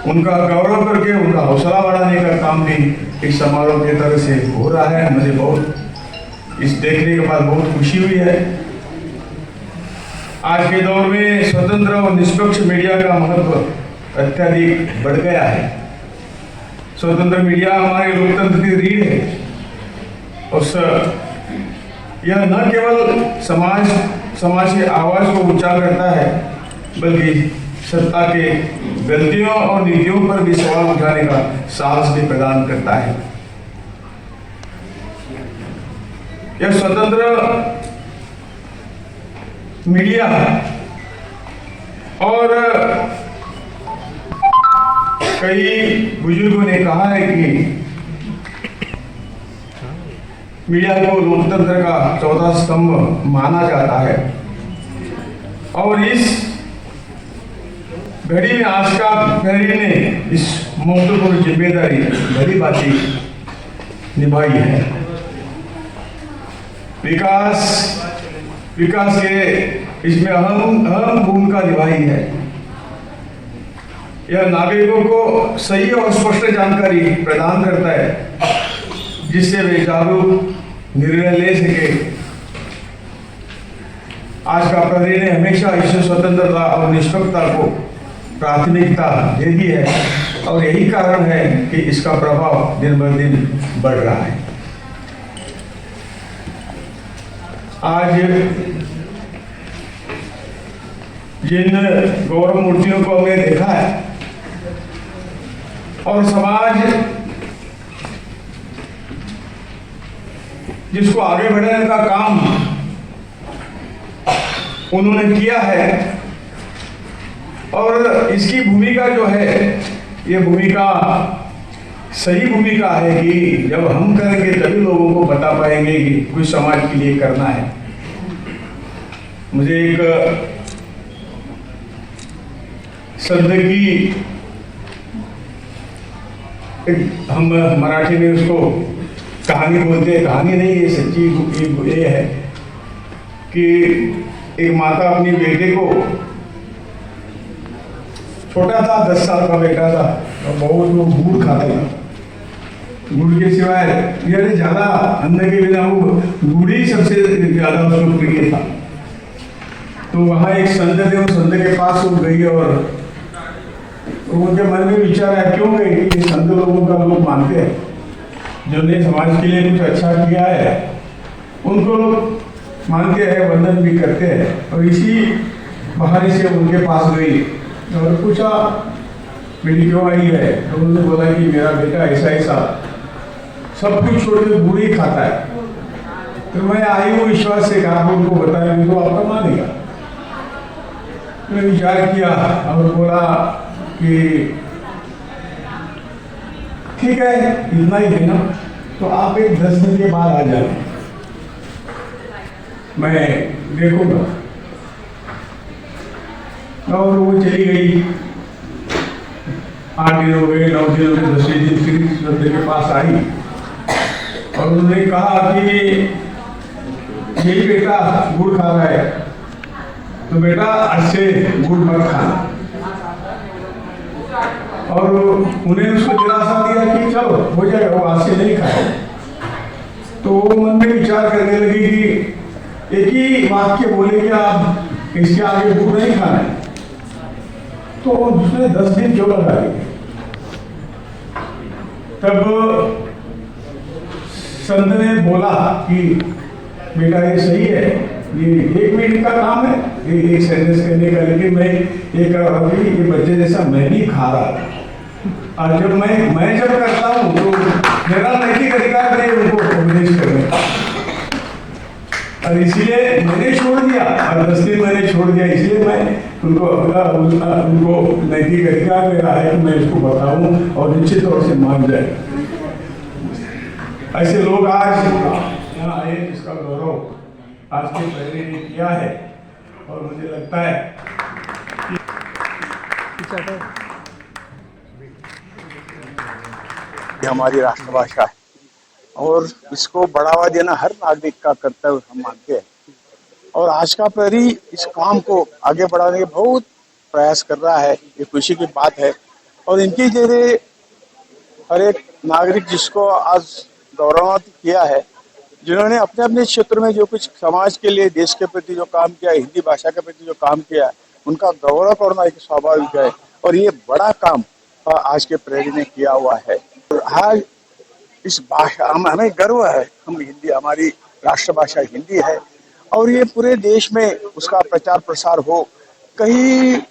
उनका गौरव करके उनका हौसला बढ़ाने का काम भी इस समारोह के तरह से हो रहा है। मुझे बहुत इस देखने के बाद बहुत खुशी हुई है। आज के दौर में स्वतंत्र और निष्पक्ष मीडिया का महत्व अत्यधिक बढ़ गया है। स्वतंत्र मीडिया हमारे लोकतंत्र की रीढ़ है और यह न केवल समाज की आवाज को ऊंचा करता है, बल्कि सत्ता के गलतियों और नीतियों पर भी सवाल उठाने का साहस भी प्रदान करता है। यह स्वतंत्र मीडिया और कई बुजुर्गों ने कहा है कि मीडिया को लोकतंत्र का चौथा स्तंभ माना जाता है और इस घड़ी में आज का प्रहरी ने इस महत्वपूर्ण जिम्मेदारी भली भांति निभाई है। विकास के इसमें अहम भूमिका निभाई है। यह नागरिकों को सही और स्पष्ट जानकारी प्रदान करता है, जिससे वे जागरूक निर्णय ले सके। आज का प्रहरी ने हमेशा इस स्वतंत्रता और निष्पक्षता को प्राथमिकता दे दी है और यही कारण है कि इसका प्रभाव दिन ब दिन बढ़ रहा है। आज जिन गौरव मूर्तियों को हमने देखा है और समाज जिसको आगे बढ़ाने का काम उन्होंने किया है और इसकी भूमिका जो है, ये भूमिका सही भूमिका है कि जब हम करेंगे तभी लोगों को बता पाएंगे कि कुछ समाज के लिए करना है। मुझे एक शब्द की हम मराठी में उसको कहानी बोलते हैं, कहानी नहीं ये सच्ची ये है कि एक माता अपनी बेटे को, छोटा था 10 साल का बेटा था और बहुत वो गुड़ खाता था। गुड़ के सिवाय यानी ज्यादा अन्न के बिना वो गुड़ ही सबसे ज्यादा उसको प्रिय था। तो वहाँ एक संत थे, उस संत के पास वो गई और उनके मन में विचार आया क्यों गई कि संत लोगों का लोग मानते हैं, जिन्होंने समाज के लिए कुछ अच्छा किया है उनको लोग मानते हैं, वंदन भी करते हैं। और इसी बहाने से उनके पास गई और पूछा बेटी क्यों आई है, तो उन्होंने बोला कि मेरा बेटा ऐसा ऐसा सब कुछ छोड़ के गुड़ ही खाता है। तो मैं आई हूँ विश्वास से कहा उनको बताया तो आपका मानेगा। मैंने विचार किया और बोला कि ठीक है इतना ही देना, तो आप एक 10 दिन के बाद आ जाए, मैं देखूंगा। और वो चली गई। 8 दिन हो गए, 9 दिन हो गए, 10वें दिन फिर संत के पास आई और उन्होंने कहा कि यही बेटा गुड़ खा रहा है, तो बेटा आज से गुड़ मत खाना। और उन्हें उसको दिलासा दिया कि चलो हो जाएगा, वो आज से नहीं खाए। तो वो मन में विचार करने लगी कि एक ही वाक्य बोले कि आप इसके आगे गुड़ नहीं खाना है, तो उसने 10 दिन क्यों लगा दिए। तब संत ने बोला कि बेटा ये सही है, ये 1 मिनट का काम है ये एक सेंटेंस करने का, लेकिन मैं ये कर रहा हूँ ये बच्चे जैसा मैं नहीं खा रहा। और जब मैं जब करता हूँ तो मेरा नैतिक अधिकार नहीं उनको उपदेश करने का, और इसलिए मैंने छोड़ दिया और 10 दिन मैंने छोड़ दिया। इसलिए मैं उनको नैतिक अधिकार मेरा है कि मैं इसको बताऊं और निश्चित तौर से मान जाए। ऐसे लोग आज यहाँ आए जिसका गौरव आज के पहले ने किया है और मुझे लगता है ये हमारी राष्ट्रभाषा है और इसको बढ़ावा देना हर नागरिक का कर्तव्य हम मानते हैं। और आज का प्रहरी इस काम को आगे बढ़ाने के बहुत प्रयास कर रहा है, ये खुशी की बात है। और इनकी जरिए हर एक नागरिक जिसको आज गौरवान्वित किया है, जिन्होंने अपने अपने क्षेत्र में जो कुछ समाज के लिए देश के प्रति जो काम किया, हिंदी भाषा के प्रति जो काम किया, उनका गौरव करना एक स्वाभाविक है। और ये बड़ा काम आज के प्रहरी ने किया हुआ है। और आज इस भाषा हमें गर्व है, हम हिंदी, हमारी राष्ट्रभाषा हिंदी है और ये पूरे देश में उसका प्रचार प्रसार हो। कहीं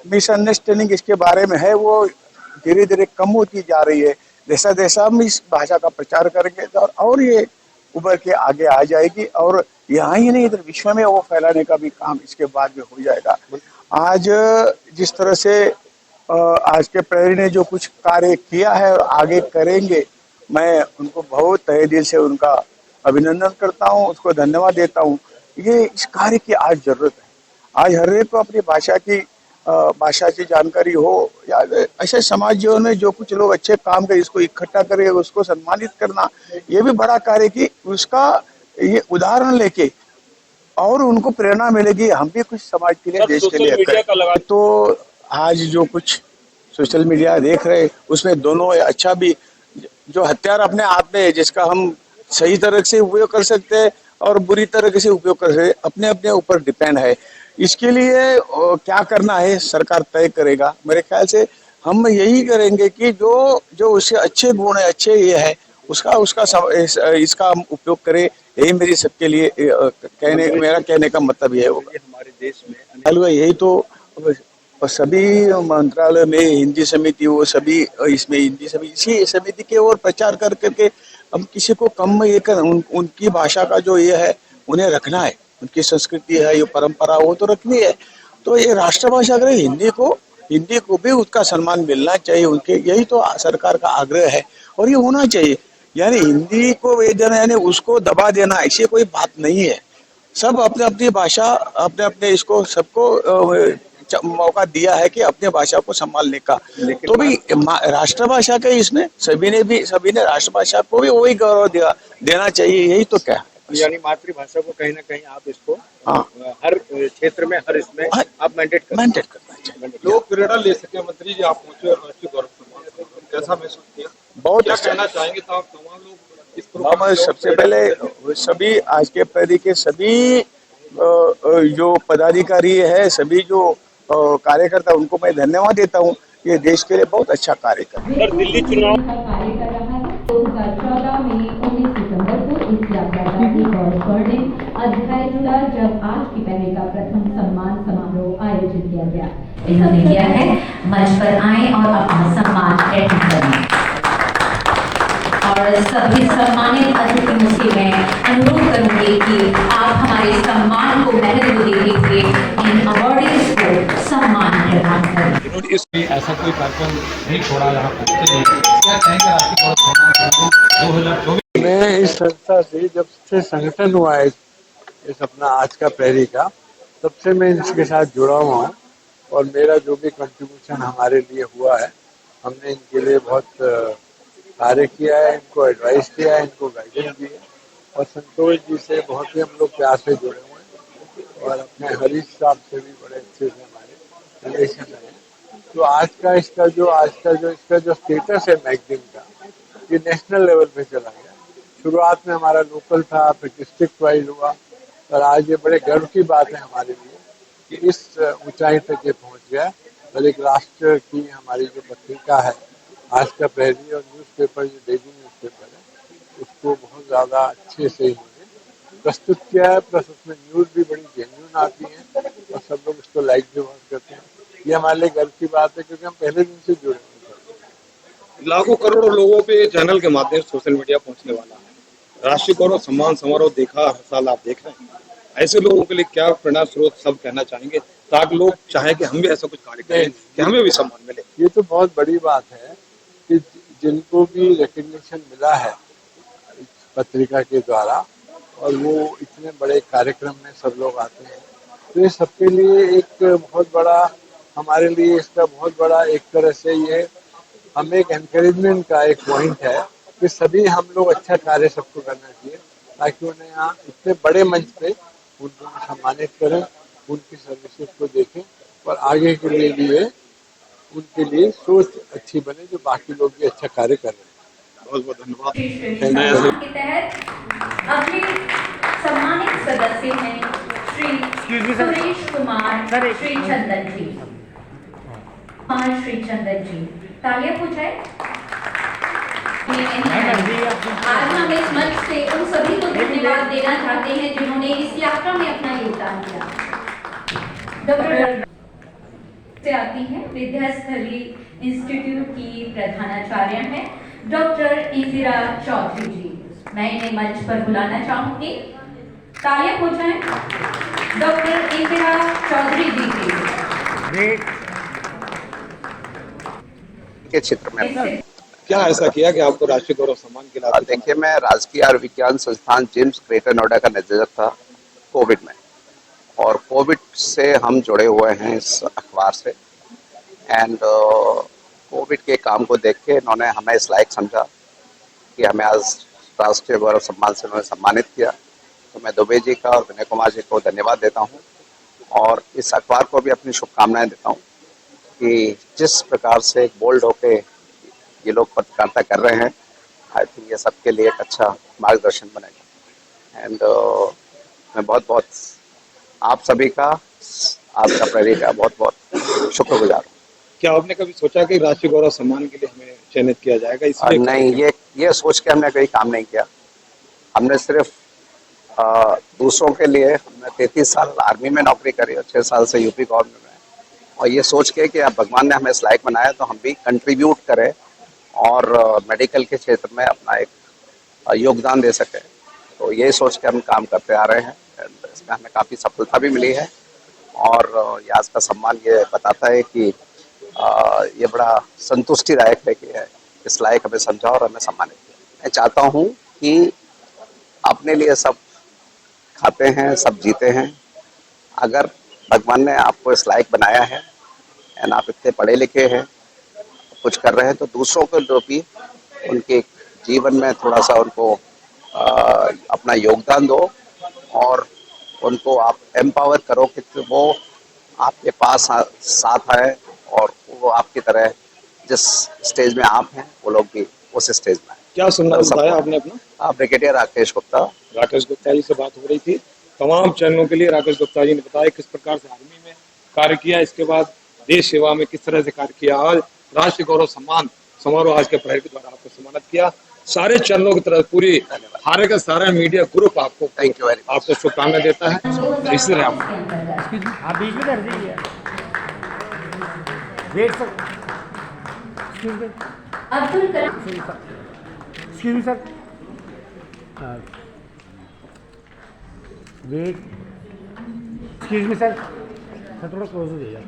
मिसअंडरस्टैंडिंग इसके बारे में है, वो धीरे धीरे कम होती जा रही है। जैसा जैसा हम इस भाषा का प्रचार करेंगे और ये उभर के आगे आ जाएगी और यहाँ ही नहीं इधर विश्व में वो फैलाने का भी काम इसके बाद में हो जाएगा। आज जिस तरह से आज के प्रहरी ने जो कुछ कार्य किया है और आगे करेंगे, मैं उनको बहुत तहे दिल से उनका अभिनंदन करता हूँ, उसको धन्यवाद देता हूँ। ये इस कार्य की आज जरूरत है। आज हर एक को अपनी भाषा की जानकारी हो, या ऐसे समाज जीवन में जो कुछ लोग अच्छे काम करें इसको इकट्ठा करें, उसको सम्मानित करना, ये भी बड़ा कार्य कि उसका ये उदाहरण लेके और उनको प्रेरणा मिलेगी, हम भी कुछ समाज के लिए, देश के लिए करें। तो आज जो कुछ सोशल मीडिया देख रहे उसमें दोनों अच्छा भी, जो हथियार अपने हाथ में है जिसका हम सही तरह से उपयोग कर सकते हैं और बुरी तरह से उपयोग कर सकते, अपने अपने ऊपर डिपेंड है। इसके लिए क्या करना है सरकार तय करेगा। मेरे ख्याल से हम यही करेंगे कि जो उसके अच्छे गुण है, अच्छे ये है, इसका हम उपयोग करें। यही मेरी सबके लिए मेरा कहने का मतलब ये होगा। हमारे देश में यही तो सभी मंत्रालय में हिंदी समिति हो, सभी इसमें हिंदी समिति, इसी समिति के और प्रचार कर करके हम किसी को कम ये कर उनकी भाषा का जो ये है उन्हें रखना है, उनकी संस्कृति है, ये परंपरा वो तो रखनी है। तो ये राष्ट्रभाषा अगर हिंदी को भी उसका सम्मान मिलना चाहिए, उनके यही तो सरकार का आग्रह है और ये होना चाहिए। यानी हिंदी को वे देना, यानी उसको दबा देना, ऐसी कोई बात नहीं है। सब अपने अपनी भाषा, अपने अपने इसको सबको मौका दिया है कि अपने भाषा को संभालने का। तो भी राष्ट्रभाषा के इसमें सभी ने राष्ट्रभाषा को भी वही गौरव देना चाहिए। यही तो क्या, यानी मातृभाषा को कहीं ना कहीं आप इसको हर क्षेत्र में, हर इसमें आप मैंडेट करना चाहिए। लोग प्रेरणा ले सके। मंत्री जी आप पहुंचे राष्ट्रीय गौरव सम्मान, कैसा महसूस किया? बहुत क्या कहना चाहेंगे? तो आप तमाम लोग हम सबसे पहले सभी आज के प्रहरी के सभी जो पदाधिकारी है, सभी जो कार्यकर्ता, उनको मैं धन्यवाद देता हूँ। ये देश के लिए बहुत अच्छा कार्य कर रहे हैं। दिल्ली चुनाव 2014 में 19 सितंबर को इस यात्रा का एक और स्वर्णिम अध्याय जुड़ा, जब आज की पहले का प्रथम सम्मान समारोह आयोजित किया गया। इन्होंने किया है, मंच पर आए और अपना सम्मान ग्रहण करें। और सभी सम्मानित अतिथियों से मैं अनुरोध करूंगी कि आप हमारे सम्मान को महत्व देते हुए इन अवार्डीज को सम्मान प्रदान करें। इसमें ऐसा कोई कार्यक्रम नहीं छोड़ा यहाँ पहुंचे, क्या कहेंगे राष्ट्रीय गौरव सम्मान 2024? मैं इस संस्था से जब से संगठन हुआ है इस अपना आज का प्रहरी का, तब से मैं इसके साथ जुड़ा हुआ हूँ और मेरा जो भी कंट्रीब्यूशन हमारे लिए हुआ है, हमने इनके लिए बहुत कार्य किया है, इनको एडवाइस किया है, इनको गाइडेंस दी है और संतोष जी से बहुत ही हम लोग प्यार से जुड़े हुए हैं और अपने हरीश साहब से भी बड़े अच्छे से हमारे रिलेशन है। तो आज का इसका जो स्टेटस है मैगजीन का, ये नेशनल लेवल पे चला गया। शुरुआत में हमारा लोकल था, फिर डिस्ट्रिक्ट वाइज हुआ और आज ये बड़े गर्व की बात है हमारे लिए कि इस ऊंचाई तक ये पहुंच गया और एक राष्ट्र की हमारी जो पत्रिका है आज का प्रहरी और न्यूज़पेपर, जो डेली न्यूज़पेपर है, उसको बहुत ज़्यादा अच्छे से इन्होंने प्रस्तुत किया है। प्लस उसमें न्यूज़ भी बड़ी जेन्युइन आती है और सब लोग उसको लाइक भी बहुत करते हैं। ये हमारे लिए गर्व की बात है क्योंकि हम पहले दिन से जुड़े हुए हैं। लाखों करोड़ों लोगों पे चैनल के माध्यम से सोशल मीडिया पहुंचने वाला है। राष्ट्रीय गौरव सम्मान समारोह देखा, हर साल आप देख रहे हैं, ऐसे लोगों के लिए क्या प्रेरणा स्रोत सब कहना चाहेंगे ताकि लोग चाहें कि हम भी ऐसा कुछ कार्य करें कि हमें भी सम्मान मिले? ये तो बहुत बड़ी बात है कि जिनको भी रिकग्निशन मिला है इस पत्रिका के द्वारा और वो इतने बड़े कार्यक्रम में सब लोग आते हैं, तो ये सबके लिए एक बहुत बड़ा, हमारे लिए इसका बहुत बड़ा एक तरह से ये हम एक एनकरेजमेंट का एक पॉइंट है कि सभी हम लोग अच्छा कार्य सबको करना चाहिए ताकि उन्हें यहाँ इतने बड़े मंच पे उनको सम्मानित करें, उनकी सर्विसेज को देखें और आगे के लिए भी उनके लिए सोच अच्छी बने, जो बाकी लोग भी अच्छा कार्य कर रहे हैं। बहुत बहुत धन्यवाद। के तहत अगले सम्मानित सदस्य हैं श्री सुरेश कुमार श्री चंदन जी। कुमार श्रीचंदन जी, तालियां हो जाए। आज हम इस मंच से उन सभी को धन्यवाद देना चाहते हैं जिन्होंने इस यात्रा में अपना योगदान दिया। डॉक्टर से आती है विद्यास्थली इंस्टीट्यूट की प्रधानाचार्य हैं डॉक्टर इंदिरा चौधरी जी। मैं इन्हें मंच पर बुलाना चाहूंगी। तालियां हो जाएं डॉक्टर इंदिरा चौधरी जी की। के क्षेत्र में क्या ऐसा किया कि आपको राष्ट्रीय गौरव सम्मान के लिए? देखिए, मैं राजकीय आयुर्विज्ञान संस्थान जिम्स ग्रेटर नोएडा का निदेशक था कोविड में, और कोविड से हम जुड़े हुए हैं इस अखबार से। एंड कोविड के काम को देख के इन्होंने हमें इस लायक समझा कि हमें आज राष्ट्रीय गौरव सम्मान से उन्होंने सम्मानित किया। तो मैं दुबे जी का और विनय कुमार जी को धन्यवाद देता हूँ, और इस अखबार को भी अपनी शुभकामनाएं देता हूँ कि जिस प्रकार से एक बोल्ड होके ये लोग पत्रकारिता कर रहे हैं, आई थिंक ये सबके लिए एक अच्छा मार्गदर्शन बनेगा। एंड मैं बहुत बहुत आप सभी का, आपका प्रहरी का बहुत बहुत शुक्रगुजार हूँ। क्या आपने कभी सोचा कि राष्ट्रीय गौरव सम्मान के लिए हमें चयनित किया जाएगा? इसलिए नहीं, ये सोच के हमने कोई काम नहीं किया। हमने सिर्फ दूसरों के लिए, हमने 33 साल आर्मी में नौकरी करी और 6 साल से यूपी गवर्नमेंट में, और ये सोच के कि अब भगवान ने हमें इस लायक बनाया तो हम भी कंट्रीब्यूट करें और मेडिकल के क्षेत्र में अपना एक योगदान दे सके। तो ये सोच के हम काम करते आ रहे हैं। इसमें हमें काफ़ी सफलता भी मिली है, और ये आज का सम्मान ये बताता है कि ये बड़ा संतुष्टिदायक है कि इस लायक हमें समझा और हमें सम्मानित किया। मैं चाहता हूँ कि अपने लिए सब खाते हैं, सब जीते हैं। अगर भगवान ने आपको इस लायक बनाया है एंड आप इतने पढ़े लिखे हैं, कुछ कर रहे हैं, तो दूसरों को जो भी उनके जीवन में थोड़ा सा उनको अपना योगदान दो, और उनको आप एम्पावर करो कि वो आपके पास साथ आए, और वो आपकी तरह जिस स्टेज में आप हैं वो लोग भी उस स्टेज में आए। क्या सुनना बताया आपने अपना? आप ब्रिगेडियर राकेश गुप्ता जी से बात हो रही थी। तमाम चैनलों के लिए राकेश गुप्ता जी ने बताया किस प्रकार से आर्मी में कार्य किया, इसके बाद देश सेवा में किस तरह से कार्य किया। आज राष्ट्रीय गौरव सम्मान समारोह आज के प्रहरी के द्वारा आपको सम्मानित किया। सारे चैनलों की तरफ, पूरी हारे का सारा मीडिया ग्रुप आपको थैंक यू वेरी मच, आपको शुभकामनाएं देता है। इसी तरह आप बीच में कर दीजिए wait sir, Abdul Kalam, excuse me sir, wait, excuse me sir, थोड़ा क्लोज हो जाइए।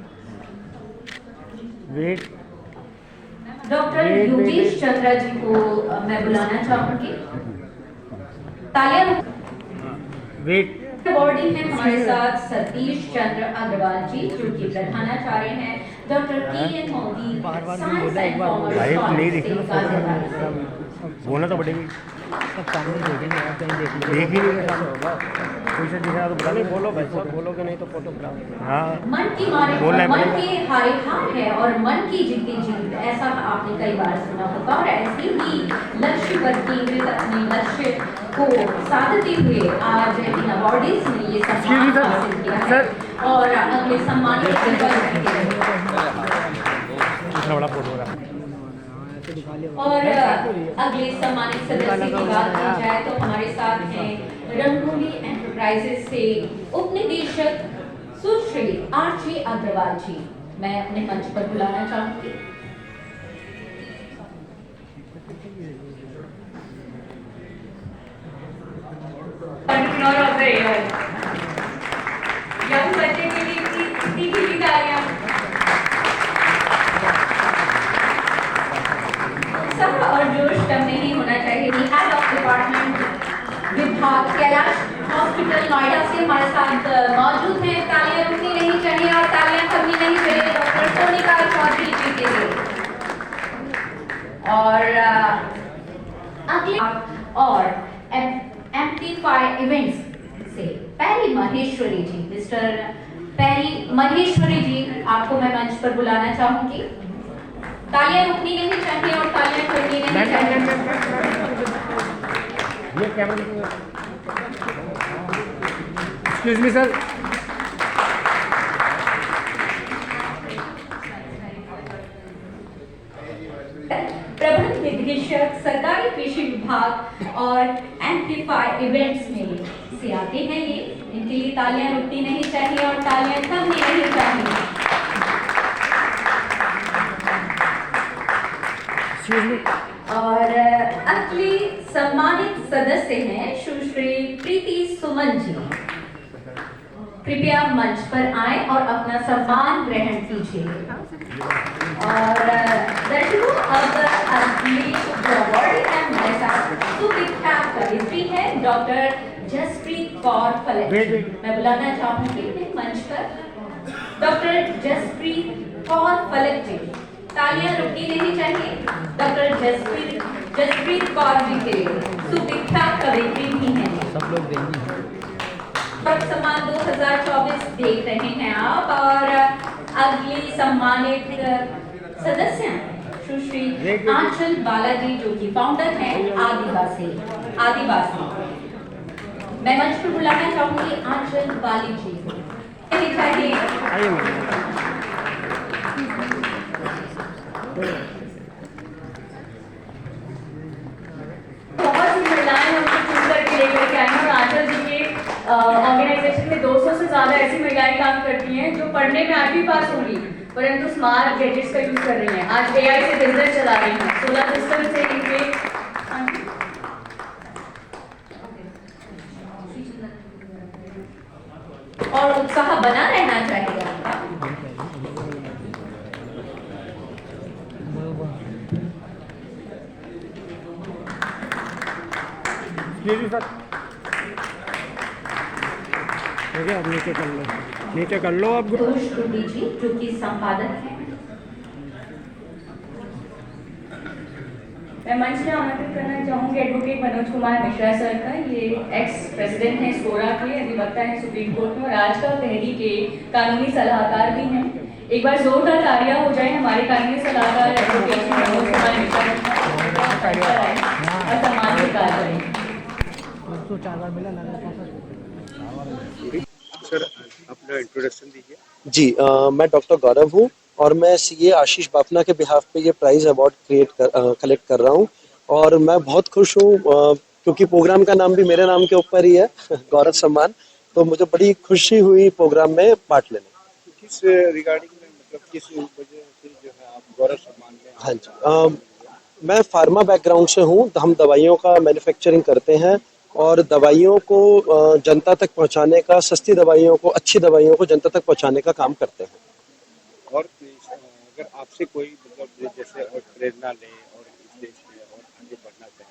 वेट, डॉक्टर योगेश चंद्रा जी को मैं बुलाना चाहूंगी। तालियां। वेट, बॉडी में हमारे साथ सतीश चंद्र अग्रवाल जी जो कि प्रधानाचार्य हैं doctor K. N.. Modi science and commerce बोलना तो पड़ेगी, सब सामने देखेंगे, आप कहीं देख ही नहीं होगा, कोई से दिखा तो बता नहीं, बोलो भाई साहब, बोलोगे नहीं तो फोटोग्राफ। हाँ, मन की मारे मन के हारे हार है और मन की जीती जीत, ऐसा आपने कई बार सुना होगा। और ऐसे ही लक्ष्य पर केंद्रित अपने लक्ष्य को साधते हुए आज इन अवार्डीज ने ये सम्मान हासिल किया है, और अगले सम्मानित बड़ा फोटोग्राफ। और अगले सम्मानित सदस्य की बात की जाए तो हमारे साथ हैं रंगोली एंटरप्राइजेस से उप निदेशक सुश्री आरजी अग्रवाल जी। मैं अपने मंच पर बुलाना चाहूंगी। यंग बच्चे के लिए इतनी खिली तालियां। और जोश कम नहीं होना चाहिए। हेड ऑफ डिपार्टमेंट विभाग कैलाश हॉस्पिटल नोएडा से हमारे साथ मौजूद हैं। तालियां रुकनी नहीं चाहिए और तालियां थमनी नहीं चाहिए डॉक्टर सोनिका चौधरी जी के लिए। और अगले और एम्प्लीफाई इवेंट्स से पैरी महेश्वरी जी, मिस्टर पैरी महेश्वरी जी, आपको मैं मंच पर बुलाना चाहूंगी। तालियां रुकनी नहीं चाहिए और तालियां थमनी नहीं चाहिए। ये कैमरा, एक्सक्यूज मी सर, विभाग और एम्पलीफाई इवेंट्स में से आते हैं। ये इनके लिए तालियां रुकनी नहीं चाहिए और तालियां थमनी नहीं चाहिए। और अगली सम्मानित सदस्य हैं सुश्री प्रीति सुमन जी। कृपया मंच पर आए और अपना सम्मान ग्रहण कीजिए। और दर्शकों, अब अगली अवार्डी है हमारे साथ सुविख्यात कवियत्री है डॉक्टर जसप्रीत कौर फलेक्ट्री। मैं बुलाना चाहूंगी मंच पर डॉक्टर जसप्रीत कौर फलेक्ट्री। तालियां रुकनी नहीं चाहिए। डॉक्टर जसप्रीत कौर जी के सुविख्यात कवियत्री भी हैं। सब लोग देंगे। सम्मान 2024 देख रहे हैं आप। और अगली सम्मानित सदस्य सुश्री आंचल बालाजी जो कि फाउंडर हैं आदिवासी। मैं मंच पर बुलाना चाहूंगी आंचल बाली जी को। बहुत सी महिलाएं उनको चुन करके लेकर के आई हैं और आंचल जी के ऑर्गेनाइजेशन में 200 से ज्यादा ऐसी महिलाएं काम करती हैं जो पढ़ने में 8वीं पास होंगी परंतु स्मार्ट गैजेट्स का यूज कर रही हैं। आज AI से बिजनेस चला रही हैं। सोलर सिस्टम से इनके और उत्साह बना रहना चाहिए। अब नीचे कर लो अब। जी जो कि संपादक हैं। मैं मंच में आमंत्रित करना चाहूंगी एडवोकेट मनोज कुमार मिश्रा सर का। ये एक्स प्रेसिडेंट हैं स्कोरा के, अधिवक्ता हैं सुप्रीम कोर्ट में और आज का तहरीक के कानूनी सलाहकार भी हैं। एक बार जोरदार तालियां हो जाए हमारे कानूनी सलाहकार एडवोकेट मनोज कुमार मिश्रा और सम्मान के कार्य सर अपना इंट्रोडक्शन दीजिए। जी मैं डॉक्टर गौरव हूँ और मैं सीए आशीष बाफना के बिहाफ पे ये प्राइज अवार्ड कलेक्ट कर रहा हूँ और मैं बहुत खुश हूँ क्योंकि प्रोग्राम का नाम भी मेरे नाम के ऊपर ही है गौरव सम्मान। तो मुझे बड़ी खुशी हुई प्रोग्राम में पार्ट लेने। किस रिगार्डिंग में, मतलब किस वजह से जो है आप गौरव सम्मान में? हाँ जी, मैं फार्मा बैकग्राउंड से हूँ। हम दवाइयों का मैन्युफैक्चरिंग करते हैं और दवाइयों को जनता तक पहुंचाने का, सस्ती दवाइयों को, अच्छी दवाइयों को जनता तक पहुंचाने का काम करते हैं। और अगर आपसे कोई मतलब जैसे और प्रेरणा ले और इस देश में और आगे बढ़ना चाहे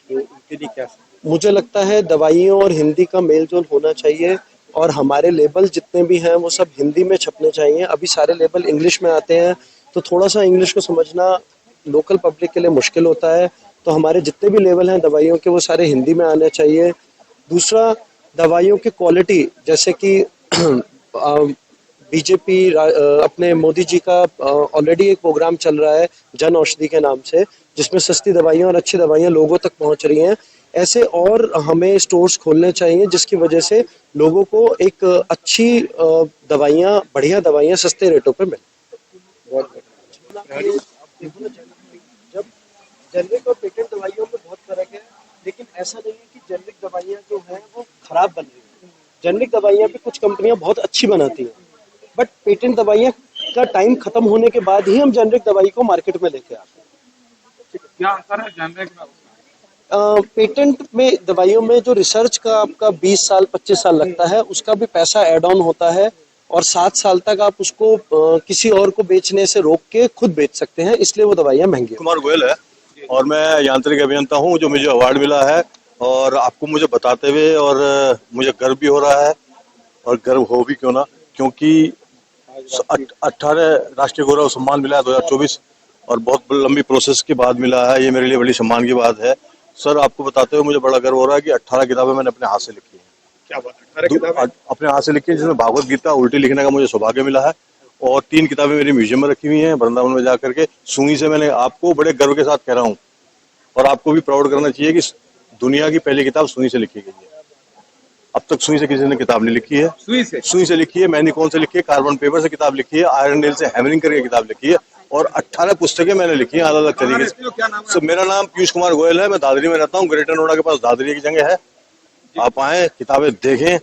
तो उनके लिए क्या? मुझे लगता है दवाइयों और हिंदी का मेल जोल होना चाहिए और हमारे लेबल जितने भी हैं वो सब हिंदी में छपने चाहिए। अभी सारे लेबल इंग्लिश में आते हैं तो थोड़ा सा इंग्लिश को समझना लोकल पब्लिक के लिए मुश्किल होता है। तो हमारे जितने भी लेवल हैं दवाइयों के वो सारे हिंदी में आने चाहिए। दूसरा, दवाइयों की क्वालिटी, जैसे कि बीजेपी अपने मोदी जी का ऑलरेडी एक प्रोग्राम चल रहा है जन औषधि के नाम से, जिसमें सस्ती दवाइयाँ और अच्छी दवाइयाँ लोगों तक पहुंच रही हैं। ऐसे और हमें स्टोर्स खोलने चाहिए जिसकी वजह से लोगों को एक अच्छी दवाइयाँ, बढ़िया दवाइयाँ सस्ते रेटों पे मिले। जब जेनरिक और पेटेंट दवाइयों में बहुत फर्क है, लेकिन ऐसा नहीं है कि जेनरिक दवाइयाँ जो हैं वो खराब बन रही हैं। जेनरिक दवाइयाँ भी कुछ कंपनियां बहुत अच्छी बनाती हैं, बट पेटेंट दवाइयाँ का टाइम खत्म होने के बाद ही हम जेनरिक दवाई को मार्केट में लेके आते हैं। क्या अंतर है जेनरिक में? पेटेंट में दवाइयों में जो रिसर्च का आपका 20 साल 25 साल लगता है, उसका भी पैसा एड ऑन होता है और 7 साल तक आप उसको किसी और को बेचने से रोक के खुद बेच सकते हैं, इसलिए वो दवाइयाँ महंगी। कुमार गोयल है और मैं यांत्रिक अभियंता हूँ। जो मुझे अवार्ड मिला है और आपको मुझे बताते हुए और मुझे गर्व भी हो रहा है, और गर्व हो भी क्यों ना, क्योंकि 18 राष्ट्रीय गौरव सम्मान मिला है 2024 और बहुत लंबी प्रोसेस के बाद मिला है। ये मेरे लिए बड़ी सम्मान की बात है। सर, आपको बताते हुए मुझे बड़ा गर्व हो रहा है कि 18 किताबें मैंने अपने हाथ से लिखी हैं। क्या बात? 18 किताबें अपने हाथ से लिखी है, जिसमें भागवत गीता उल्टी लिखने का मुझे सौभाग्य मिला है और 3 किताबें मेरी म्यूजियम में रखी हुई हैं वृंदावन में जाकर के। सुई से मैंने, आपको बड़े गर्व के साथ कह रहा हूँ और आपको भी प्राउड करना चाहिए कि दुनिया की पहली किताब सुई से लिखी गई है। अब तक सुई से किसी ने किताब नहीं लिखी है। सुई से लिखी है। मैंने कौन से लिखी है? कार्बन पेपर से किताब लिखी है, आयरन नेल से हैमरिंग करके किताब लिखी है और 18 पुस्तकें मैंने लिखी हैं अलग अलग तरीके से। मेरा नाम पीयूष कुमार गोयल है, मैं दादरी में रहता हूँ, ग्रेटर नोएडा के पास दादरी की जगह है। आप आए, किताबें देखें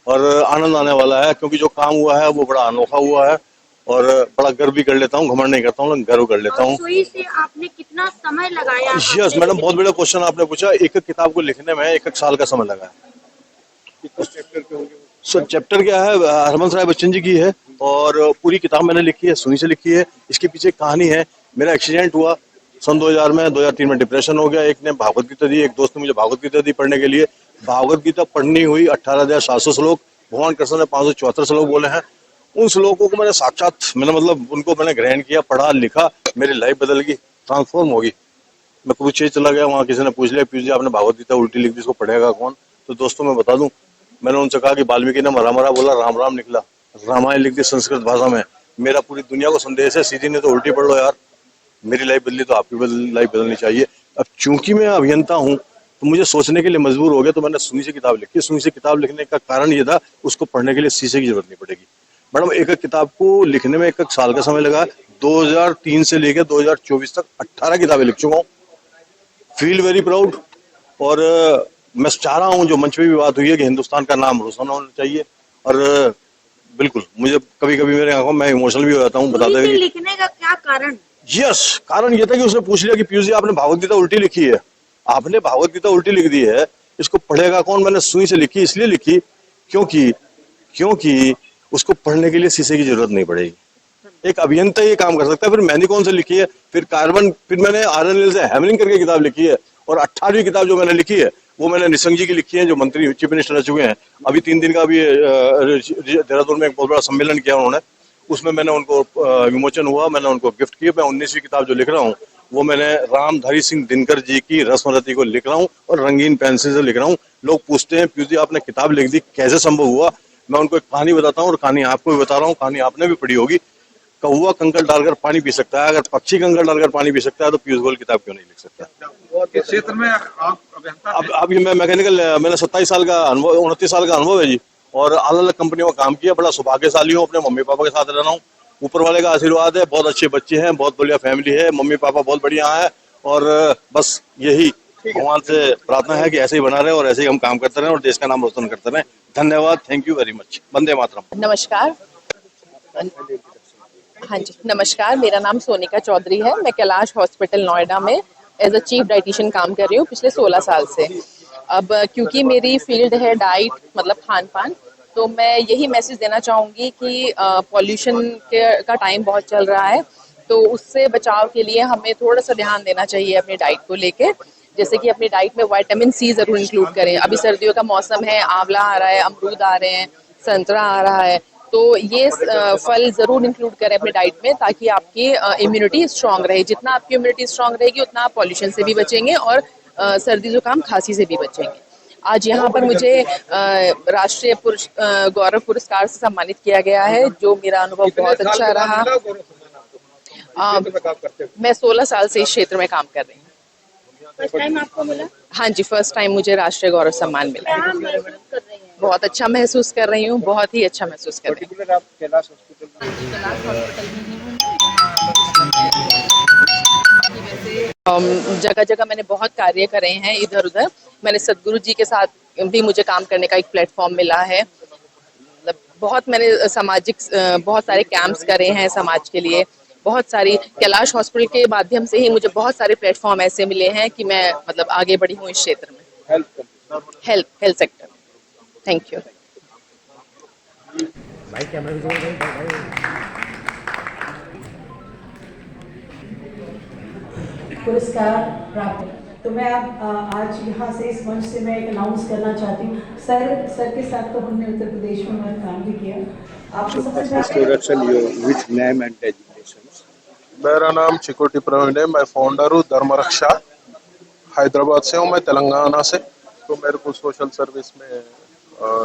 और आनंद आने वाला है, क्योंकि जो काम हुआ है वो बड़ा अनोखा हुआ है और बड़ा गर्व भी कर लेता हूँ, घमंड नहीं करता हूँ, लेकिन गर्व कर लेता हूँ। सुई से आपने कितना समय लगाया? यस मैडम, बहुत बड़ा क्वेश्चन आपने पूछा। एक एक किताब को लिखने में 1 साल का समय लगा है। सो चैप्टर क्या है, हरबंस राय बच्चन जी की है और पूरी किताब मैंने लिखी है, सुनी से लिखी है। इसके पीछे एक कहानी है। मेरा एक्सीडेंट हुआ सन 2000 में, 2003 में डिप्रेशन हो गया। एक ने भागवत गीता दी, एक दोस्त ने मुझे भागवत गीता दी पढ़ने के लिए। भागवत गीता पढ़नी हुई 18,700 श्लोक, भगवान कृष्ण ने 574 श्लोक बोले हैं। उन श्लोकों को मैंने साक्षात उनको मैंने ग्रहण किया, पढ़ा, लिखा, मेरी लाइफ बदल गई, ट्रांसफॉर्म होगी। मैं कुरुक्षेत्र चला गया, वहाँ किसी ने पूछ लिया पीयूष जी आपने भागवत गीता उल्टी लिख दी, इसको पढ़ेगा कौन? तो दोस्तों मैं बता दूं, मैंने उनसे कहा कि वाल्मीकि ने मरा मरा बोला, राम राम निकला, रामायण लिख दी संस्कृत भाषा में। मेरा पूरी दुनिया को संदेश है, सीधी ने तो उल्टी पढ़ लो यार। मेरी लाइफ बदली तो आपकी लाइफ बदलनी चाहिए। अब चूंकि मैं अभियंता हूँ तो मुझे सोचने के लिए मजबूर हो गया, तो मैंने सुनी से किताब लिखी। सुनी से किताब लिखने का कारण ये था, उसको पढ़ने के लिए शीशे की जरूरत नहीं पड़ेगी। मैडम एक एक किताब को लिखने में 1 साल का समय लगा। 2003 से लेकर 2024 तक 18 किताबें लिख चुका हूँ। Feel very proud. और मैं चाह रहा हूँ, जो मंच पे भी बात हुई है, कि हिंदुस्तान का नाम रोशन होना चाहिए। और बिल्कुल मुझे कभी कभी मेरे आंखों में इमोशनल भी हो जाता हूँ बताते हुए। लिखने का क्या कारण? यस, कारण ये था कि उसने पूछ लिया कि पीयूष जी आपने भागवत गीता उल्टी लिखी है, आपने भागवत गीता उल्टी लिख दी है, इसको पढ़ेगा कौन? मैंने सुई से लिखी, इसलिए लिखी क्योंकि उसको पढ़ने के लिए शीशे की जरूरत नहीं पड़ेगी। एक अभियंता ये काम कर सकता है। फिर मैंने कौन से लिखी है, फिर मैंने RNL से हैमलिंग करके किताब लिखी है। और 18वीं किताब जो मैंने लिखी है वो मैंने निशंक जी की लिखी है, जो मंत्री चीफ मिनिस्टर रह चुके हैं। अभी 3 दिन का अभी देहरादून में एक बहुत बड़ा सम्मेलन किया उन्होंने, उसमें मैंने उनको विमोचन हुआ, मैंने उनको गिफ्ट किया। मैं 19वीं किताब जो लिख रहा हूँ वो मैंने रामधारी सिंह दिनकर जी की रस्मरती को लिख रहा हूँ और रंगीन पेंसिल से लिख रहा हूँ। लोग पूछते हैं पीयूष जी आपने किताब लिख दी, कैसे संभव हुआ? मैं उनको एक कहानी बताता हूँ और कहानी आपको भी बता रहा हूँ, कहानी आपने भी पढ़ी होगी। कौवा कंकड़ डालकर पानी पी सकता है, अगर पक्षी कंकड़ डालकर पानी पी सकता है तो पीयूष गोयल किताब क्यों नहीं लिख सकता? किस क्षेत्र में आप अभियंता? अब मैं मैकेनिकल, मैंने 27 साल का अनुभव, 29 साल का अनुभव है जी, और अलग अलग कंपनियों में काम किया। बड़ा सौभाग्यशाली हूँ, अपने मम्मी पापा के साथ रह रहा हूँ। ऊपर वाले का आशीर्वाद है, बहुत अच्छे बच्चे हैं, बहुत बढ़िया फैमिली है, मम्मी पापा बहुत बढ़िया है। और बस यही भगवान से प्रार्थना है कि ऐसे ही बना रहे और ऐसे ही हम काम करते रहें और देश का नाम रोशन करते रहें। धन्यवाद, thank you very much. Vande Mataram. नमस्कार। हाँ जी नमस्कार, मेरा नाम सोनिका चौधरी है। मैं कैलाश हॉस्पिटल नोएडा में एज अ चीफ डाइटिशियन काम कर रही हूँ पिछले 16 साल से। अब क्योंकि मेरी फील्ड है डाइट मतलब खान पान, तो मैं यही मैसेज देना चाहूँगी कि पॉल्यूशन का टाइम बहुत चल रहा है, तो उससे बचाव के लिए हमें थोड़ा सा ध्यान देना चाहिए अपनी डाइट को लेके। जैसे कि अपनी डाइट में विटामिन सी जरूर इंक्लूड करें। अभी सर्दियों का मौसम है, आंवला आ रहा है, अमरूद आ रहे हैं, संतरा आ रहा है, तो ये फल जरूर इंक्लूड करें अपनी डाइट में, ताकि आपकी इम्यूनिटी स्ट्रांग रहे। जितना आपकी इम्यूनिटी स्ट्रांग रहेगी उतना आप पॉल्यूशन से भी बचेंगे और सर्दी जुकाम खांसी से भी बचेंगे। आज यहाँ पर मुझे राष्ट्रीय गौरव पुरस्कार से सम्मानित किया गया है, जो मेरा अनुभव बहुत अच्छा रहा। मैं 16 साल से इस क्षेत्र में काम कर रही हूँ। फर्स्ट टाइम आपको मिला? हाँ जी, फर्स्ट टाइम मुझे राष्ट्रीय गौरव सम्मान मिला। क्या महसूस कर रही हैं? बहुत अच्छा महसूस कर रही हूँ, बहुत ही अच्छा महसूस कर रही हूँ। आप कैलाश हॉस्पिटल जगह जगह मैंने बहुत कार्य करे हैं इधर उधर। मैंने सदगुरु जी के साथ भी मुझे काम करने का एक प्लेटफॉर्म मिला है। मतलब बहुत मैंने सामाजिक बहुत सारे कैंप्स करे हैं समाज के लिए। बहुत सारी कैलाश हॉस्पिटल के माध्यम से ही मुझे बहुत सारे प्लेटफॉर्म ऐसे मिले हैं कि मैं मतलब आगे बढ़ी हूँ इस क्षेत्र में, हेल्थ सेक्टर। Thank you. पुरस्कार प्राप्त, तो मैं आज यहाँ से इस मंच से मैं एक अनाउंस करना चाहती हूँ। सर के साथ तो हमने उत्तर प्रदेश में बहुत काम भी किया। मेरा नाम चिकोटी प्रवीण है, मैं फाउंडर हूँ धर्म रक्षा, हैदराबाद से हूँ, मैं तेलंगाना से। तो मेरे को सोशल सर्विस में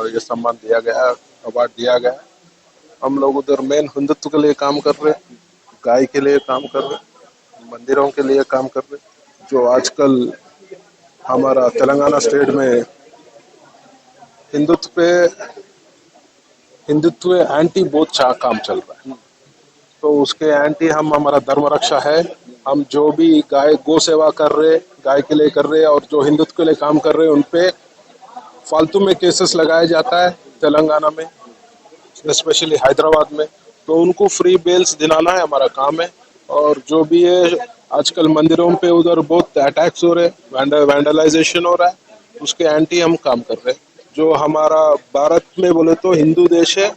ये सम्मान दिया गया, अवार्ड दिया गया। हम लोग उधर मेन हिंदुत्व के लिए काम कर रहे, गाय के लिए काम कर रहे, मंदिरों के लिए काम कर रहे। जो आजकल हमारा तेलंगाना स्टेट में हिंदुत्व एंटी बहुत काम चल रहा है, तो उसके एंटी हम हमारा धर्म रक्षा है। हम जो भी गाय गौ सेवा कर रहे, गाय के लिए कर रहे और जो हिंदुत्व के लिए काम कर रहे हैं उन पे फालतू में केसेस लगाया जाता है तेलंगाना में, स्पेशली हैदराबाद में, तो उनको फ्री बेल्स दिलाना है हमारा काम है। और जो भी है आजकल मंदिरों पे उधर बहुत अटैक्स हो रहे हैं, वैंडलाइजेशन हो रहा है, उसके एंटी हम काम कर रहे हैं। जो हमारा भारत में बोले तो हिंदू देश है,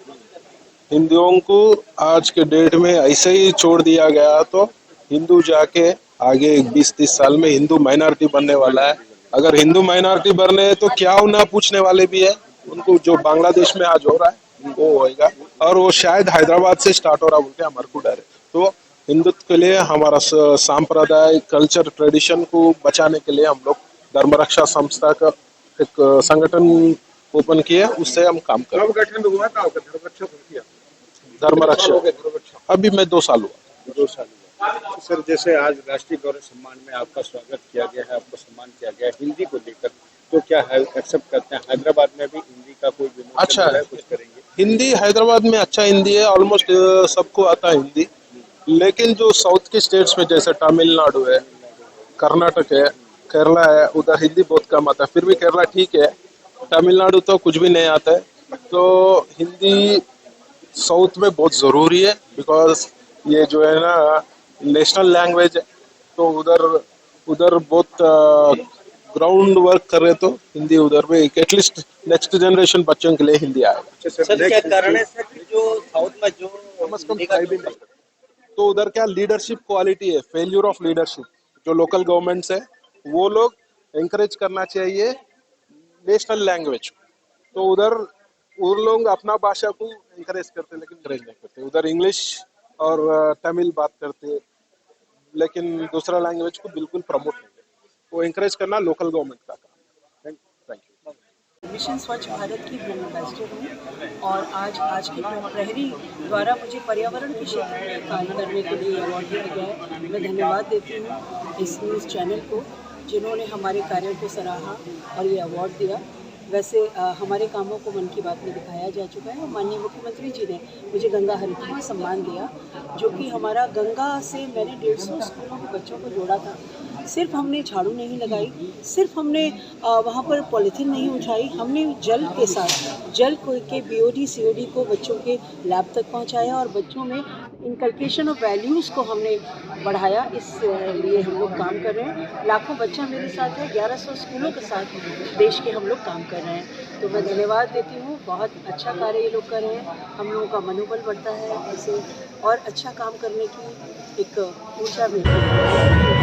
हिंदुओं को आज के डेट में ऐसे ही छोड़ दिया गया तो हिंदू जाके आगे 20-30 साल में हिंदू माइनॉरिटी बनने वाला है। अगर हिंदू माइनॉरिटी बनने है तो क्या ना पूछने वाले भी है उनको, जो बांग्लादेश में आज हो रहा है वो होएगा और वो शायद हैदराबाद से स्टार्ट हो रहा बोल के हमारे को डर है। तो हिंदुत्व के लिए हमारा सांप्रदाय कल्चर ट्रेडिशन को बचाने के लिए हम लोग धर्म रक्षा संस्था का एक संगठन ओपन किया, उससे हम काम कर रहे हैं। गठन हुआ था आपका धर्म रक्षा किया? धर्म रक्षा अभी मैं 2 साल हुआ। 2 साल हुआ। तो सर जैसे आज राष्ट्रीय गौरव सम्मान में आपका स्वागत किया गया है, आपको सम्मान किया गया है हिंदी को लेकर, तो क्या एक्सेप्ट करते हैं? हैदराबाद में भी हिंदी का कोई विमोचन अच्छा है, कुछ करेंगे? हिंदी हैदराबाद में अच्छा हिंदी है, ऑलमोस्ट सबको आता है हिंदी। लेकिन जो साउथ के स्टेट्स में जैसे तमिलनाडु है, कर्नाटक है, केरला है, उधर हिंदी बहुत कम आता है। फिर भी केरला ठीक है, तमिलनाडु तो कुछ भी नहीं आता है। तो हिंदी साउथ में बहुत ज़रूरी है, बिकॉज ये जो है ना नेशनल लैंग्वेज है, तो उधर बहुत ग्राउंड वर्क कर रहे तो हिंदी उधर में एटलीस्ट नेक्स्ट जनरेशन बच्चों के लिए हिंदी आएगा। सर क्या कारण है सर कि जो साउथ में जो कम से कम ट्राई भी नहीं, तो उधर क्या लीडरशिप क्वालिटी है, फेल्यूर ऑफ लीडरशिप। जो लोकल गवर्नमेंट्स है वो लोग एंकरेज करना चाहिए नेशनल लैंग्वेज, तो उधर वो लोग अपना भाषा को एंकरेज करते लेकिन एंकरेज नहीं करते। उधर इंग्लिश और तमिल बात करते लेकिन दूसरा लैंग्वेज को बिल्कुल प्रमोट नहीं करते। वो एंकरेज करना लोकल गवर्नमेंट का काम। Thank you. मिशन स्वच्छ भारत की ब्रांड एम्बेसडर हूँ और आज के प्रहरी द्वारा मुझे पर्यावरण के क्षेत्र में काम करने के लिए अवार्ड दिया गया है। मैं धन्यवाद देती हूँ इस न्यूज़ चैनल को जिन्होंने हमारे कार्यों को सराहा और ये अवार्ड दिया। वैसे हमारे कामों को मन की बात में दिखाया जा चुका है और माननीय मुख्यमंत्री जी ने मुझे गंगा हरित सम्मान दिया, जो कि हमारा गंगा से मैंने 150 स्कूलों के बच्चों को जोड़ा था। सिर्फ हमने झाड़ू नहीं लगाई, सिर्फ हमने वहाँ पर पॉलीथीन नहीं उठाई, हमने जल के साथ जल के BOD COD को बच्चों के लैब तक पहुँचाया और बच्चों में इनकल्केशन ऑफ वैल्यूज़ को हमने बढ़ाया। इस लिए हम लोग काम कर रहे हैं। लाखों बच्चा मेरे साथ है, 1100 स्कूलों के साथ देश के हम लोग काम कर रहे हैं। तो मैं धन्यवाद देती हूँ, बहुत अच्छा कार्य ये लोग कर रहे हैं। हम लोगों का मनोबल बढ़ता है ऐसे और अच्छा काम करने की एक ऊर्जा मिलती है।